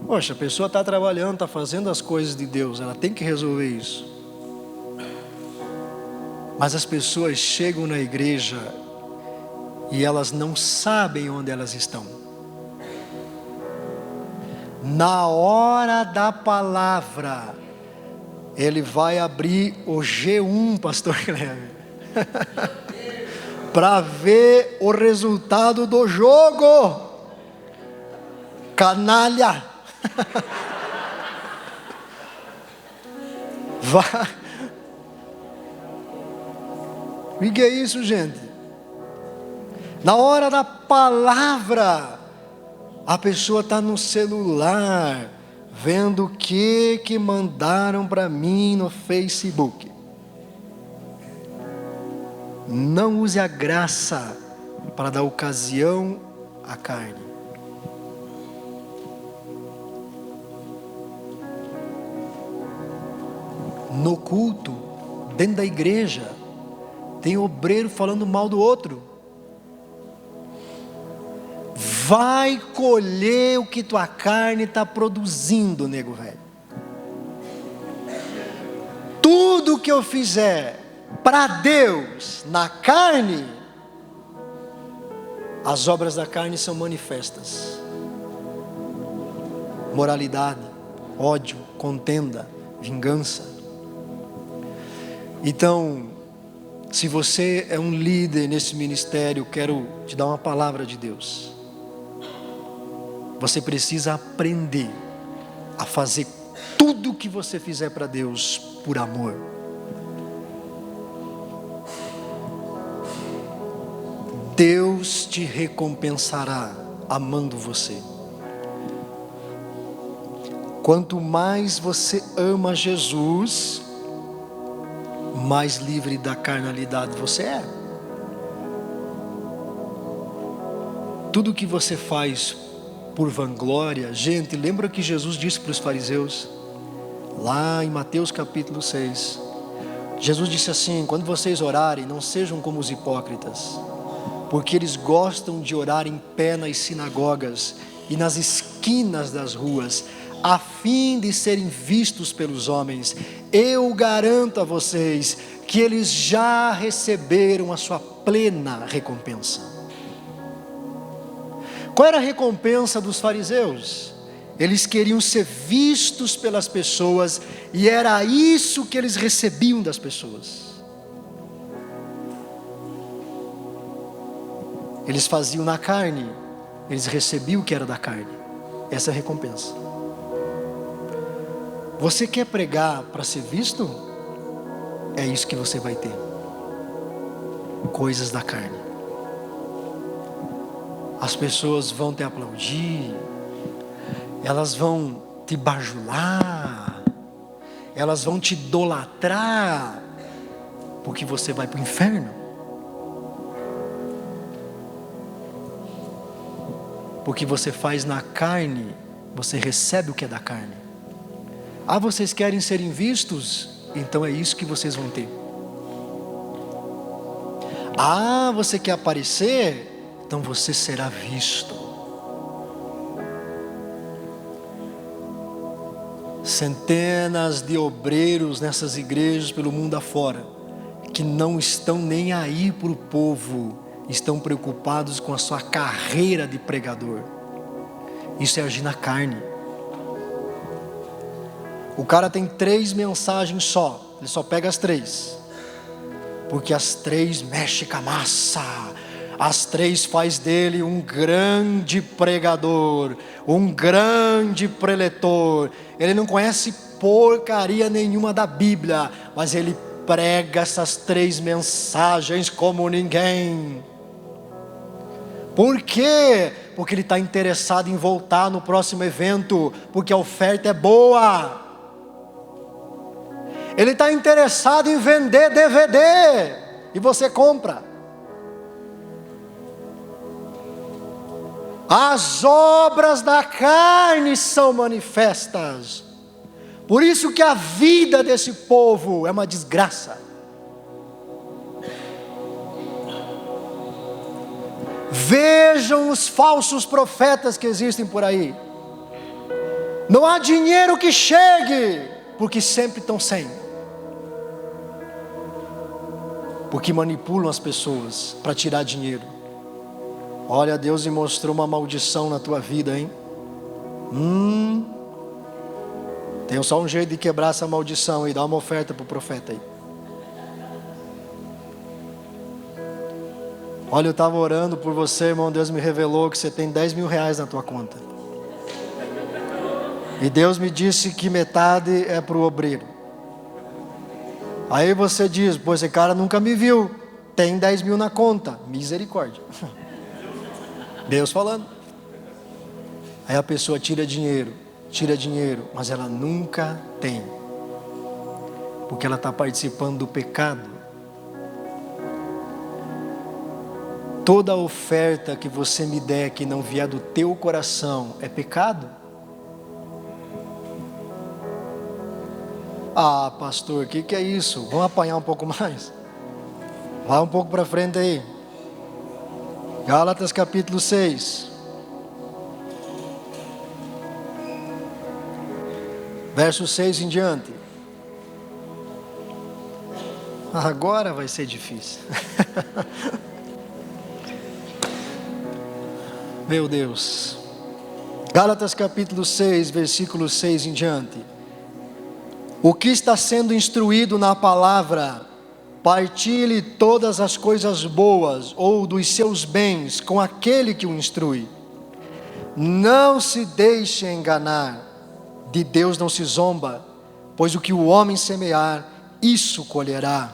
Poxa, a pessoa está trabalhando, está fazendo as coisas de Deus, ela tem que resolver isso. Mas as pessoas chegam na igreja e elas não sabem onde elas estão. Na hora da palavra, ele vai abrir o G1, pastor Kleber. Para ver o resultado do jogo. Canalha. Vai. O que é isso, gente? Na hora da palavra, a pessoa está no celular, vendo o que mandaram para mim no Facebook. Não use a graça para dar ocasião à carne. No culto, dentro da igreja, tem obreiro falando mal do outro. vai colher o que tua carne está produzindo, nego velho. Tudo que eu fizer para Deus na carne, as obras da carne são manifestas: moralidade, ódio, contenda, vingança. Então, se você é um líder nesse ministério, quero te dar uma palavra de Deus. Você precisa aprender a fazer tudo o que você fizer para Deus por amor. Deus te recompensará amando você. Quanto mais você ama Jesus, mais livre da carnalidade você é. Tudo que você faz por vanglória, gente, lembra que Jesus disse para os fariseus, lá em Mateus capítulo 6, Jesus disse assim: quando vocês orarem, não sejam como os hipócritas, porque eles gostam de orar em pé nas sinagogas e nas esquinas das ruas, a fim de serem vistos pelos homens. Eu garanto a vocês que eles já receberam a sua plena recompensa. Qual era a recompensa dos fariseus? Eles queriam ser vistos pelas pessoas, e era isso que eles recebiam das pessoas. Eles faziam na carne, eles recebiam o que era da carne. Essa é a recompensa. Você quer pregar para ser visto? É isso que você vai ter. Coisas da carne. As pessoas vão te aplaudir, elas vão te bajular, elas vão te idolatrar, porque você vai para o inferno. Porque você faz na carne, você recebe o que é da carne. Ah, vocês querem serem vistos? Então é isso que vocês vão ter. Ah, você quer aparecer? Então você será visto. Centenas de obreiros nessas igrejas pelo mundo afora, que não estão nem aí para o povo, estão preocupados com a sua carreira de pregador. Isso é agir na carne. O cara tem 3 mensagens só, ele só pega as 3, porque as 3 mexem com a massa, as 3 faz dele um grande pregador, um grande preletor. Ele não conhece porcaria nenhuma da Bíblia, mas ele prega essas 3 mensagens como ninguém. Por quê? Porque ele está interessado em voltar no próximo evento, porque a oferta é boa. Ele está interessado em vender DVD, e você compra. As obras da carne são manifestas. Por isso que a vida desse povo é uma desgraça. Vejam os falsos profetas que existem por aí. Não há dinheiro que chegue, porque sempre estão sem. Porque manipulam as pessoas para tirar dinheiro. Olha, Deus me mostrou uma maldição na tua vida, hein? Tem só um jeito de quebrar essa maldição e dar uma oferta para o profeta aí. Olha, eu estava orando por você, irmão. Deus me revelou que você tem 10 mil reais na tua conta. E Deus me disse que metade é para o obreiro. Aí você diz: pô, esse cara nunca me viu. Tem 10 mil na conta. Misericórdia. Deus falando. Aí a pessoa tira dinheiro, mas ela nunca tem. Porque ela está participando do pecado. Toda oferta que você me der que não vier do teu coração é pecado? Ah, pastor, o que é isso? Vamos apanhar um pouco mais? Vai um pouco para frente aí. Gálatas capítulo 6. Verso 6 em diante. Agora vai ser difícil. Meu Deus. Gálatas capítulo 6, versículo 6 em diante. O que está sendo instruído na palavra, partilhe todas as coisas boas ou dos seus bens com aquele que o instrui. Não se deixe enganar, de Deus não se zomba, pois o que o homem semear, isso colherá.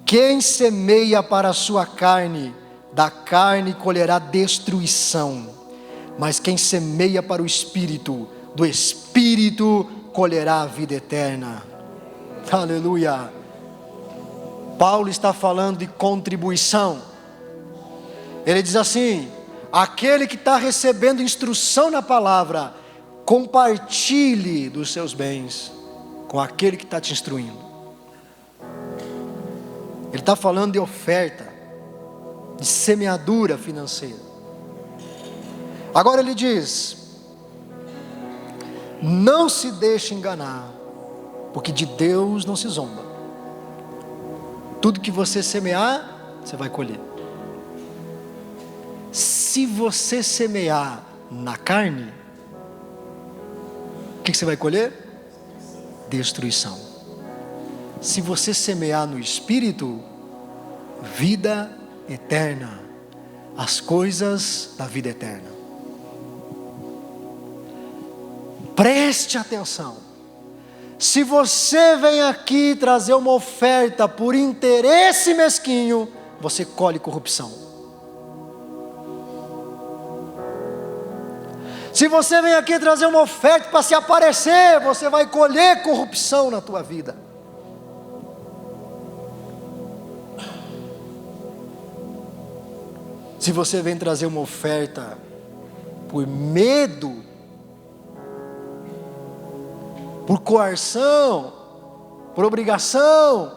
Quem semeia para a sua carne, da carne colherá destruição, mas quem semeia para o Espírito, do Espírito colherá a vida eterna. Aleluia. Paulo está falando de contribuição. Ele diz assim: aquele que está recebendo instrução na palavra, compartilhe dos seus bens com aquele que está te instruindo. Ele está falando de oferta, de semeadura financeira. Agora ele diz: não se deixe enganar, porque de Deus não se zomba. Tudo que você semear, você vai colher. Se você semear na carne, o que você vai colher? Destruição. Se você semear no Espírito, vida eterna, as coisas da vida eterna. Preste atenção. Se você vem aqui trazer uma oferta por interesse mesquinho, você colhe corrupção. Se você vem aqui trazer uma oferta para se aparecer, você vai colher corrupção na tua vida. Se você vem trazer uma oferta por medo, por coerção, por obrigação,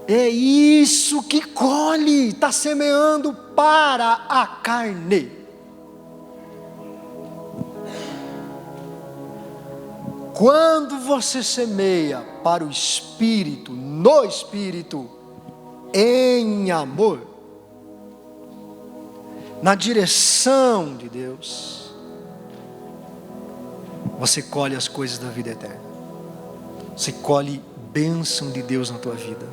é isso que colhe, está semeando para a carne. Quando você semeia para o Espírito, no Espírito, em amor, na direção de Deus, você colhe as coisas da vida eterna. Você colhe bênção de Deus na tua vida.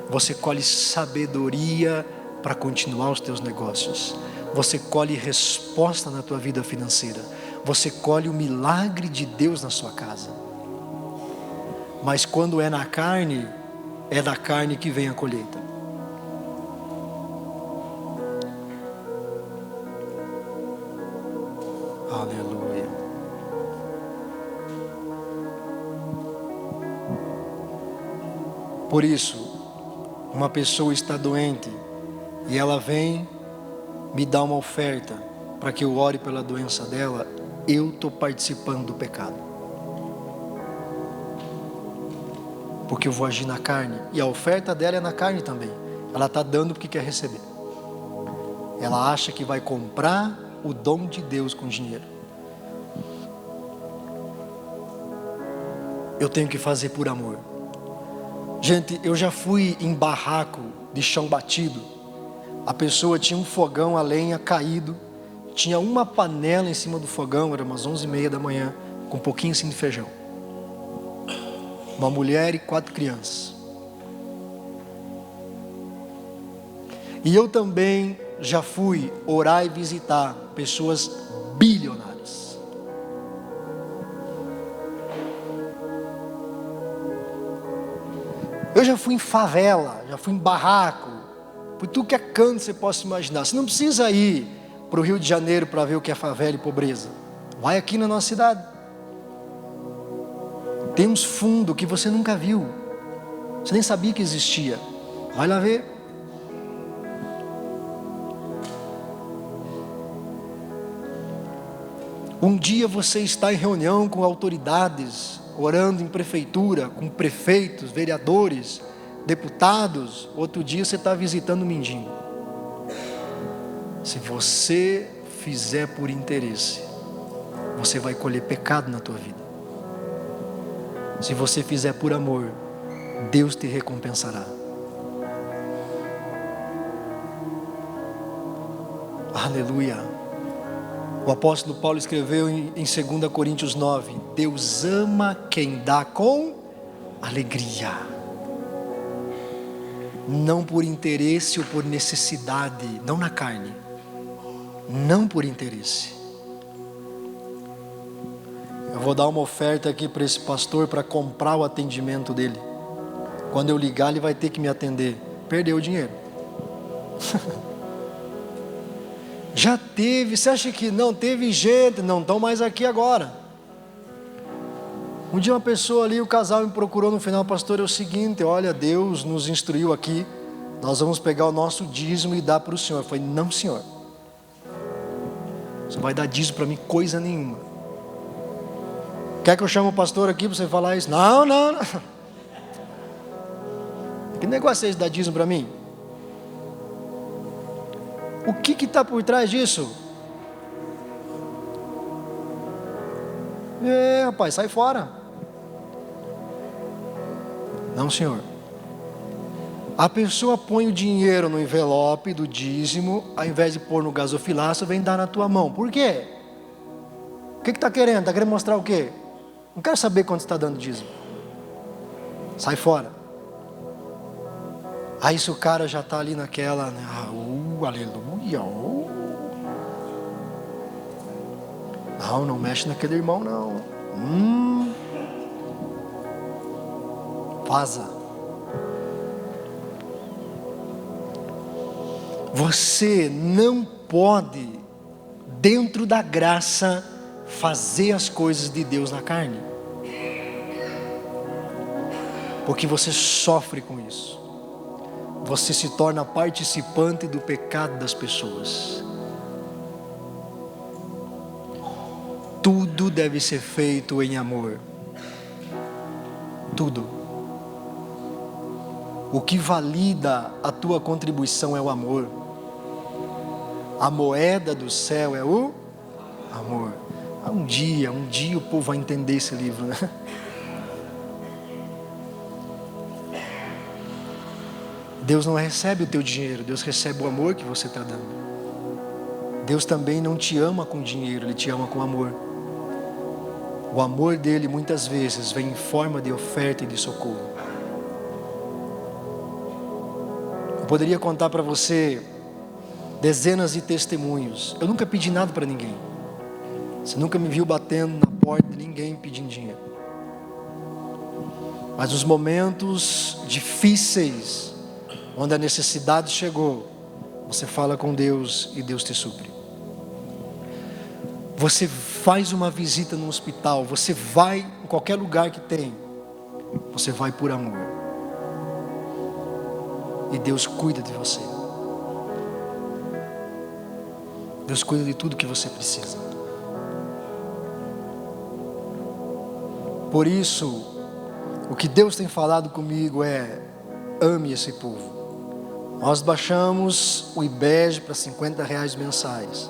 Você colhe sabedoria para continuar os teus negócios. Você colhe resposta na tua vida financeira. Você colhe o milagre de Deus na sua casa. Mas quando é na carne, é da carne que vem a colheita. Aleluia. Por isso, uma pessoa está doente e ela vem me dar uma oferta para que eu ore pela doença dela, eu estou participando do pecado. Porque eu vou agir na carne, e a oferta dela é na carne também. Ela está dando porque quer receber. Ela acha que vai comprar o dom de Deus com dinheiro. Eu tenho que fazer por amor. Gente, eu já fui em barraco de chão batido. A pessoa tinha um fogão a lenha caído, tinha uma panela em cima do fogão, era umas 11h30 da manhã, com um pouquinho assim de feijão. Uma mulher e 4 crianças. E eu também já fui orar e visitar pessoas bilionárias. Eu já fui em favela, já fui em barraco, por tudo que é canto você possa imaginar. Você não precisa ir para o Rio de Janeiro para ver o que é favela e pobreza. Vai aqui na nossa cidade. Tem uns fundos que você nunca viu. Você nem sabia que existia. Vai lá ver. Um dia você está em reunião com autoridades, orando em prefeitura, com prefeitos, vereadores, deputados. Outro dia você está visitando o mendigo. Se você fizer por interesse, você vai colher pecado na tua vida. Se você fizer por amor, Deus te recompensará. Aleluia. O apóstolo Paulo escreveu em 2 Coríntios 9: Deus ama quem dá com alegria, não por interesse ou por necessidade, não na carne, não por interesse. Eu vou dar uma oferta aqui para esse pastor para comprar o atendimento dele. Quando eu ligar, ele vai ter que me atender. Perdeu o dinheiro. Já teve, você acha que não teve gente? Não estão mais aqui agora. Um dia uma pessoa ali, o casal me procurou no final: pastor, é o seguinte, olha, Deus nos instruiu aqui, nós vamos pegar o nosso dízimo e dar para o senhor. Eu falei: não, senhor, você vai dar dízimo para mim coisa nenhuma. Quer que eu chame o pastor aqui para você falar isso? Não. Que negócio é esse de dar dízimo para mim? O que está por trás disso? Rapaz, sai fora. Não, senhor. A pessoa põe o dinheiro no envelope do dízimo, ao invés de pôr no gasofilaço, vem dar na tua mão. Por quê? O que está querendo? Está querendo mostrar o quê? Não quero saber quanto está dando dízimo. Sai fora. Aí se o cara já está ali naquela, né? Aleluia. Não mexe naquele irmão não. Vaza. Você não pode, dentro da graça, fazer as coisas de Deus na carne, porque você sofre com isso. Você se torna participante do pecado das pessoas. Tudo deve ser feito em amor. Tudo. O que valida a tua contribuição é o amor. A moeda do céu é o amor. Um dia o povo vai entender esse livro, né? Deus não recebe o teu dinheiro, Deus recebe o amor que você está dando. Deus também não te ama com dinheiro, Ele te ama com amor. O amor dele muitas vezes vem em forma de oferta e de socorro. Eu poderia contar para você dezenas de testemunhos. Eu nunca pedi nada para ninguém. Você nunca me viu batendo na porta de ninguém pedindo dinheiro. Mas nos momentos difíceis, onde a necessidade chegou, você fala com Deus e Deus te supre. Você faz uma visita no hospital, você vai em qualquer lugar que tem, você vai por amor. E Deus cuida de você. Deus cuida de tudo que você precisa. Por isso, o que Deus tem falado comigo é: ame esse povo. Nós baixamos o IBEG para R$50 mensais.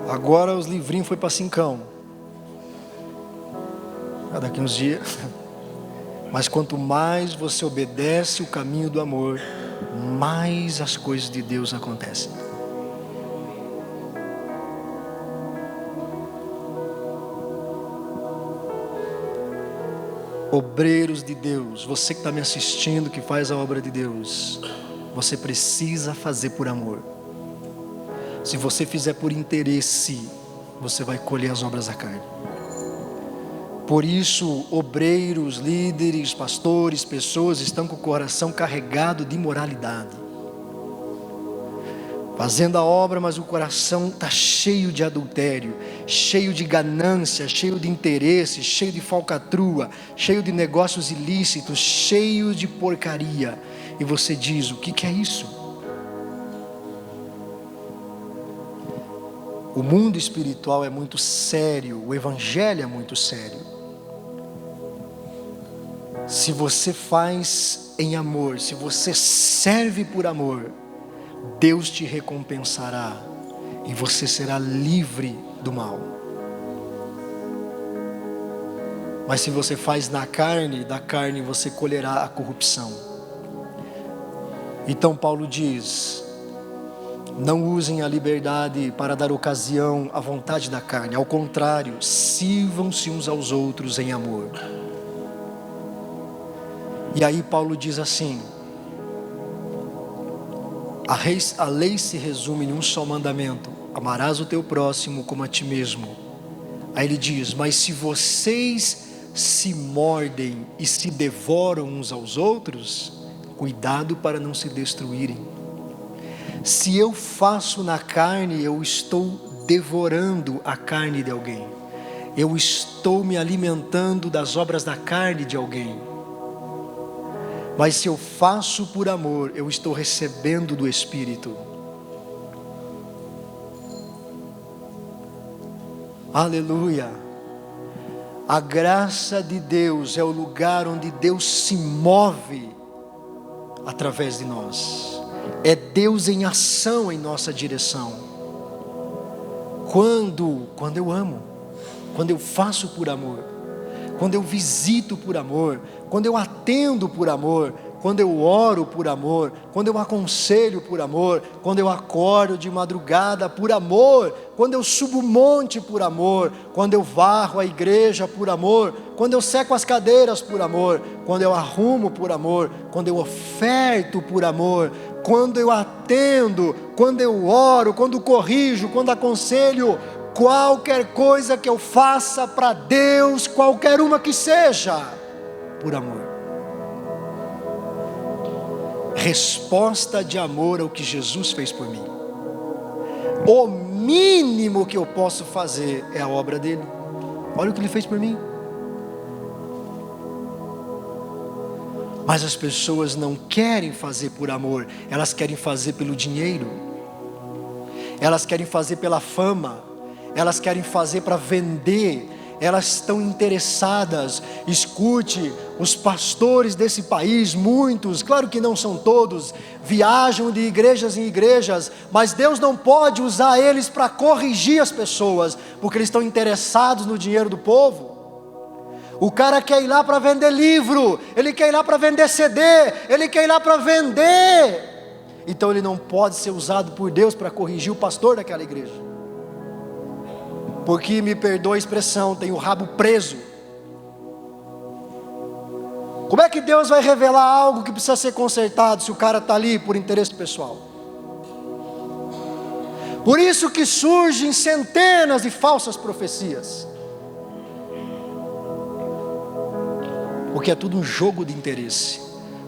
Agora os livrinhos foi para 5. Daqui uns dias. Mas quanto mais você obedece o caminho do amor, mais as coisas de Deus acontecem. Obreiros de Deus, você que está me assistindo, que faz a obra de Deus, você precisa fazer por amor. Se você fizer por interesse, você vai colher as obras da carne. Por isso, obreiros, líderes, pastores, pessoas estão com o coração carregado de imoralidade, fazendo a obra, mas o coração está cheio de adultério, cheio de ganância, cheio de interesse, cheio de falcatrua, cheio de negócios ilícitos, cheio de porcaria. E você diz: o que é isso? O mundo espiritual é muito sério, o evangelho é muito sério. Se você faz em amor, se você serve por amor, Deus te recompensará e você será livre do mal. Mas se você faz na carne, da carne você colherá a corrupção. Então Paulo diz: não usem a liberdade para dar ocasião à vontade da carne. Ao contrário, sirvam-se uns aos outros em amor. E aí Paulo diz assim: a lei se resume em um só mandamento: amarás o teu próximo como a ti mesmo. Aí ele diz: mas se vocês se mordem e se devoram uns aos outros, cuidado para não se destruírem. Se eu faço na carne, eu estou devorando a carne de alguém. Eu estou me alimentando das obras da carne de alguém. Mas se eu faço por amor, eu estou recebendo do Espírito. Aleluia! A graça de Deus é o lugar onde Deus se move através de nós. É Deus em ação em nossa direção. Quando eu amo, quando eu faço por amor, quando eu visito por amor, quando eu atendo por amor, quando eu oro por amor, quando eu aconselho por amor, quando eu acordo de madrugada por amor, quando eu subo o monte por amor, quando eu varro a igreja por amor, quando eu seco as cadeiras por amor, quando eu arrumo por amor, quando eu oferto por amor, quando eu atendo, quando eu oro, quando corrijo, quando aconselho, qualquer coisa que eu faça para Deus, qualquer uma que seja, por amor. Resposta de amor ao que Jesus fez por mim. O mínimo que eu posso fazer é a obra dele. Olha o que ele fez por mim. Mas as pessoas não querem fazer por amor, elas querem fazer pelo dinheiro, elas querem fazer pela fama, elas querem fazer para vender. Elas estão interessadas. Escute, os pastores desse país, muitos, claro que não são todos, viajam de igrejas em igrejas, mas Deus não pode usar eles para corrigir as pessoas, porque eles estão interessados no dinheiro do povo. O cara quer ir lá para vender livro, ele quer ir lá para vender CD, ele quer ir lá para vender. Então ele não pode ser usado por Deus para corrigir o pastor daquela igreja. Porque, me perdoa a expressão, tem o rabo preso. Como é que Deus vai revelar algo que precisa ser consertado se o cara está ali por interesse pessoal? Por isso que surgem centenas de falsas profecias. Porque é tudo um jogo de interesse.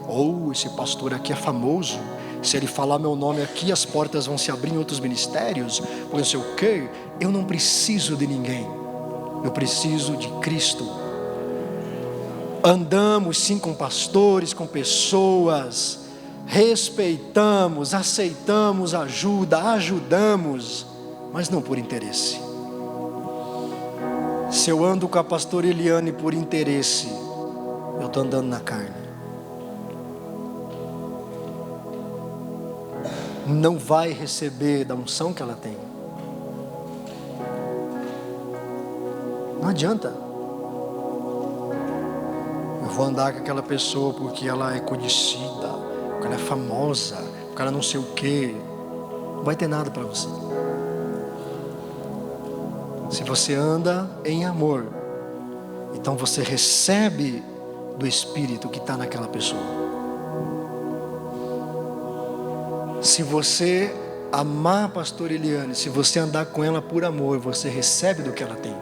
Ou esse pastor aqui é famoso, se ele falar meu nome aqui, as portas vão se abrir em outros ministérios, ou não sei o quê. Eu não preciso de ninguém, eu preciso de Cristo. Andamos sim com pastores, com pessoas, respeitamos, aceitamos ajuda, ajudamos, mas não por interesse. Se eu ando com a pastora Eliane por interesse, eu estou andando na carne. Não vai receber da unção que ela tem. Não adianta. Eu vou andar com aquela pessoa porque ela é conhecida, porque ela é famosa, porque ela não sei o quê. Não vai ter nada para você. Se você anda em amor, então você recebe do Espírito que está naquela pessoa. Se você amar a pastora Eliane, se você andar com ela por amor, você recebe do que ela tem.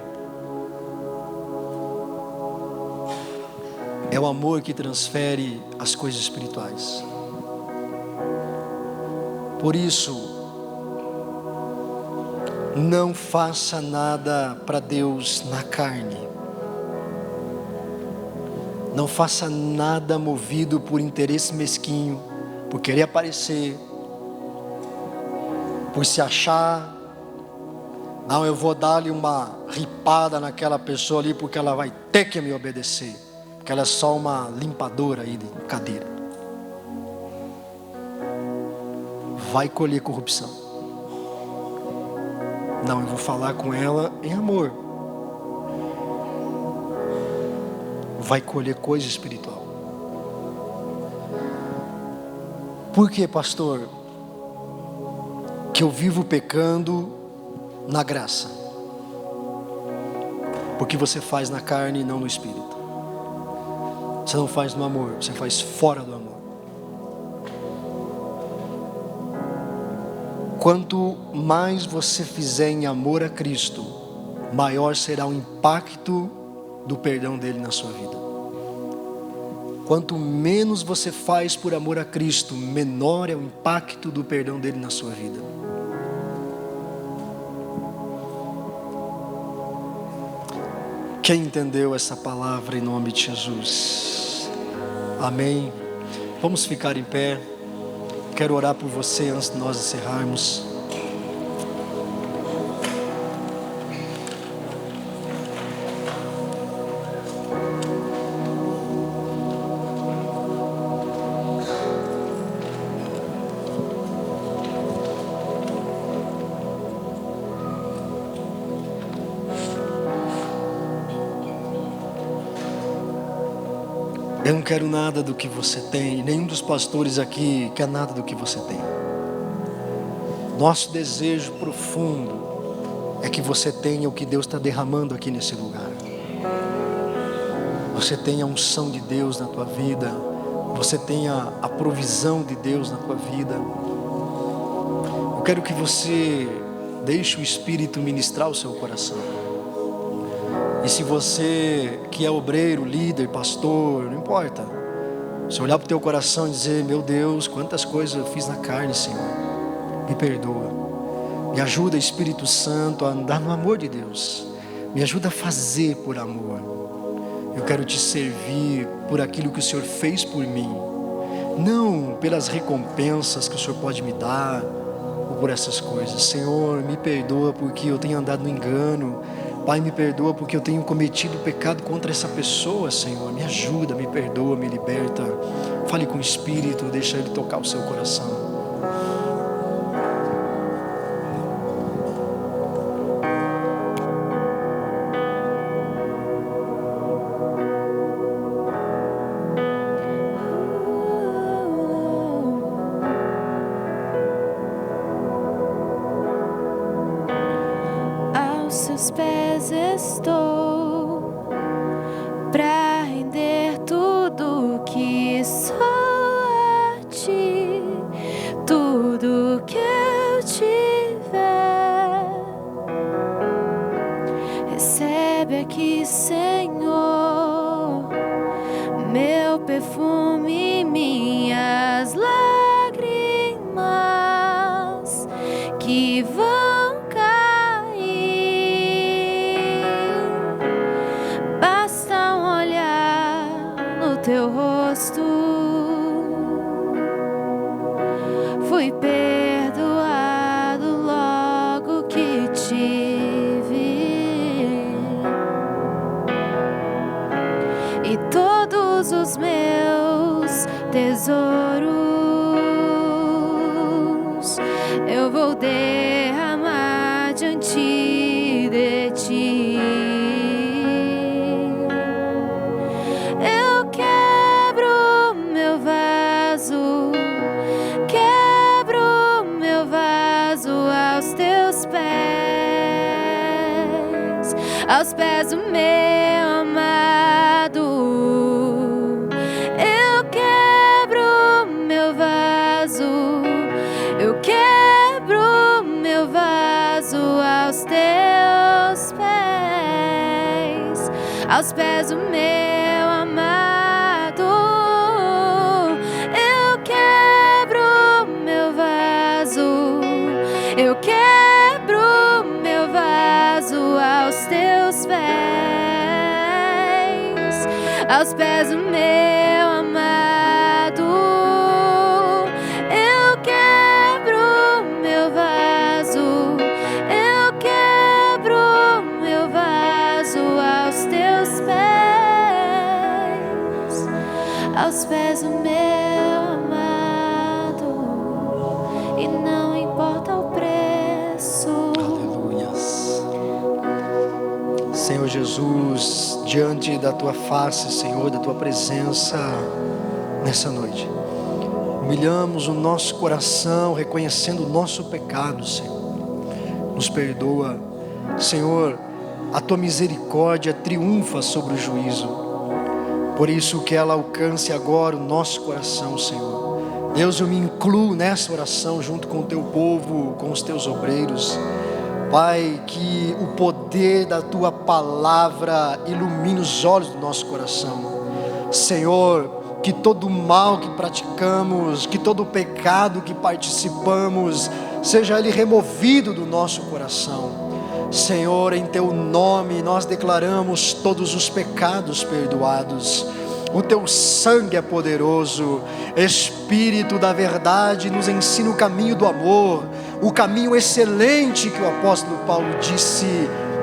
É o amor que transfere as coisas espirituais. Por isso, não faça nada para Deus na carne. Não faça nada movido por interesse mesquinho, por querer aparecer, por se achar. Não, eu vou dar-lhe uma ripada naquela pessoa ali, porque ela vai ter que me obedecer, porque ela é só uma limpadora aí de cadeira. Vai colher corrupção. Não, eu vou falar com ela em amor. vai colher coisa espiritual. Por que, pastor, que eu vivo pecando na graça? Porque você faz na carne e não no espírito. Você não faz no amor, você faz fora do amor. Quanto mais você fizer em amor a Cristo, maior será o impacto do perdão dele na sua vida. Quanto menos você faz por amor a Cristo, menor é o impacto do perdão dele na sua vida. Quem entendeu essa palavra em nome de Jesus? Amém. Vamos ficar em pé. Quero orar por você antes de nós encerrarmos. Eu não quero nada do que você tem, nenhum dos pastores aqui quer nada do que você tem. Nosso desejo profundo é que você tenha o que Deus está derramando aqui nesse lugar. Você tenha a unção de Deus na tua vida, você tenha a provisão de Deus na tua vida. Eu quero que você deixe o Espírito ministrar o seu coração. E se você que é obreiro, líder, pastor, não importa. Se olhar para o teu coração e dizer: meu Deus, quantas coisas eu fiz na carne, Senhor. Me perdoa. Me ajuda, Espírito Santo, a andar no amor de Deus. Me ajuda a fazer por amor. Eu quero te servir por aquilo que o Senhor fez por mim. Não pelas recompensas que o Senhor pode me dar, ou por essas coisas. Senhor, me perdoa porque eu tenho andado no engano. Pai, me perdoa porque eu tenho cometido pecado contra essa pessoa, Senhor. Me ajuda, me perdoa, me liberta. Fale com o Espírito, deixa Ele tocar o seu coração. Seus pés estou, pra render tudo que sou a ti, tudo que eu tiver. Recebe aqui, Senhor, meu perfume, minhas lágrimas que vão teu rosto. Fui perdoado logo que te vi, e todos os meus tesouros eu vou derramar diante de ti. Aos pés do meu amado, eu quebro meu vaso, eu quebro meu vaso aos teus pés, aos pés do meu amado, eu quebro meu vaso, eu quebro meu vaso aos teus pés, aos pés do meu amado, eu quebro meu vaso, eu quebro meu vaso aos teus pés, aos pés do meu amado, e não importa o preço. Senhor Senhor Jesus, diante da Tua face, Senhor, da Tua presença nessa noite. Humilhamos o nosso coração, reconhecendo o nosso pecado, Senhor. Nos perdoa, Senhor, a Tua misericórdia triunfa sobre o juízo. Por isso que ela alcance agora o nosso coração, Senhor. Deus, eu me incluo nessa oração junto com o Teu povo, com os Teus obreiros. Pai, que o poder da Tua palavra ilumine os olhos do nosso coração. Senhor, que todo mal que praticamos, que todo pecado que participamos, seja ele removido do nosso coração. Senhor, em Teu nome nós declaramos todos os pecados perdoados. O Teu sangue é poderoso. Espírito da verdade, nos ensina o caminho do amor, o caminho excelente que o apóstolo Paulo disse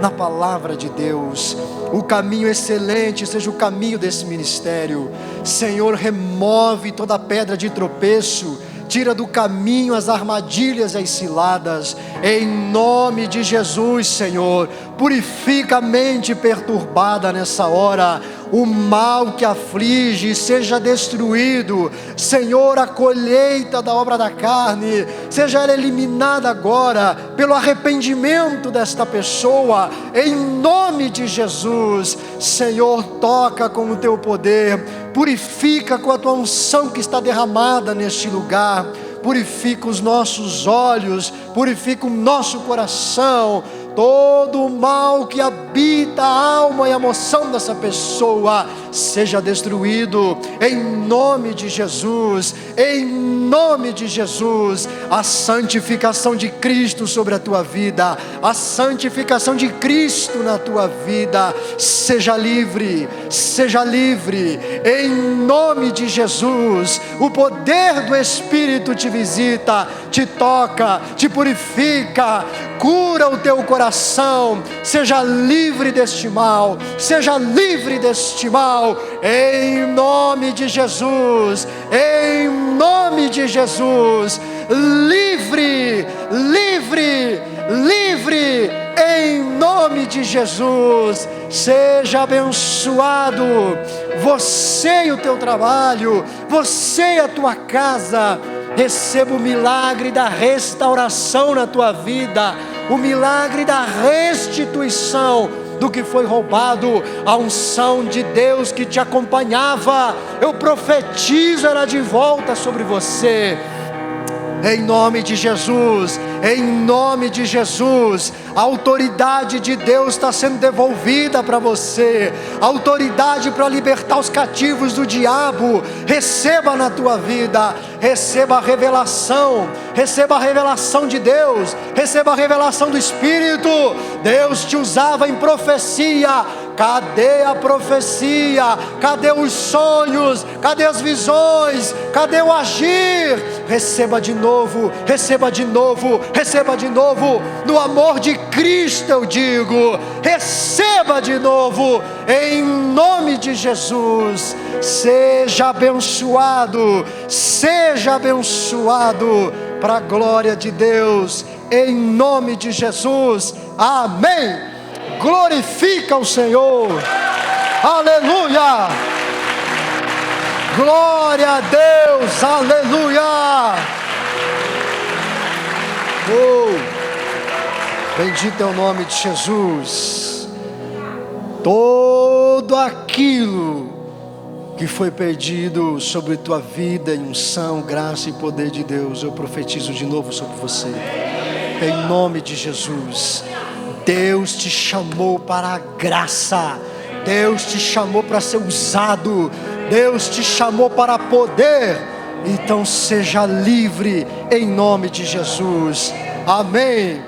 na palavra de Deus. O caminho excelente seja o caminho desse ministério. Senhor, remove toda pedra de tropeço, tira do caminho as armadilhas e as ciladas, em nome de Jesus. Senhor, purifica a mente perturbada nessa hora. O mal que aflige seja destruído. Senhor, a colheita da obra da carne seja ela eliminada agora pelo arrependimento desta pessoa, em nome de Jesus. Senhor, toca com o Teu poder, purifica com a Tua unção que está derramada neste lugar. Purifica os nossos olhos, purifica o nosso coração. Todo o mal que habita a alma e a emoção dessa pessoa seja destruído, em nome de Jesus, em nome de Jesus. A santificação de Cristo sobre a tua vida, a santificação de Cristo na tua vida, seja livre, em nome de Jesus. O poder do Espírito te visita, te toca, te purifica, cura o teu coração. Seja livre deste mal, seja livre deste mal, em nome de Jesus, em nome de Jesus. Livre, livre, livre, em nome de Jesus. Seja abençoado, você e o teu trabalho, você e a tua casa. Receba o milagre da restauração na tua vida, o milagre da restituição do que foi roubado. A unção de Deus que te acompanhava, eu profetizo ela de volta sobre você, em nome de Jesus, em nome de Jesus. A autoridade de Deus está sendo devolvida para você, a autoridade para libertar os cativos do diabo. Receba na tua vida, receba a revelação de Deus, receba a revelação do Espírito. Deus te usava em profecia. Cadê a profecia? Cadê os sonhos? Cadê as visões? Cadê o agir? Receba de novo, receba de novo, receba de novo. No amor de Cristo eu digo, receba de novo, em nome de Jesus. Seja abençoado, para a glória de Deus, em nome de Jesus. Amém. Glorifica o Senhor, aleluia, glória a Deus, aleluia. Bendito é o nome de Jesus. Todo aquilo que foi perdido sobre tua vida, em unção, graça e poder de Deus, eu profetizo de novo sobre você, em nome de Jesus. Deus te chamou para a graça, Deus te chamou para ser usado, Deus te chamou para poder. Então seja livre em nome de Jesus. Amém.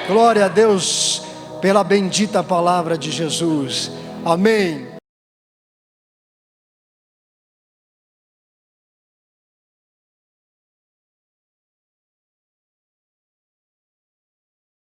Glória a Deus pela bendita palavra de Jesus. Amém.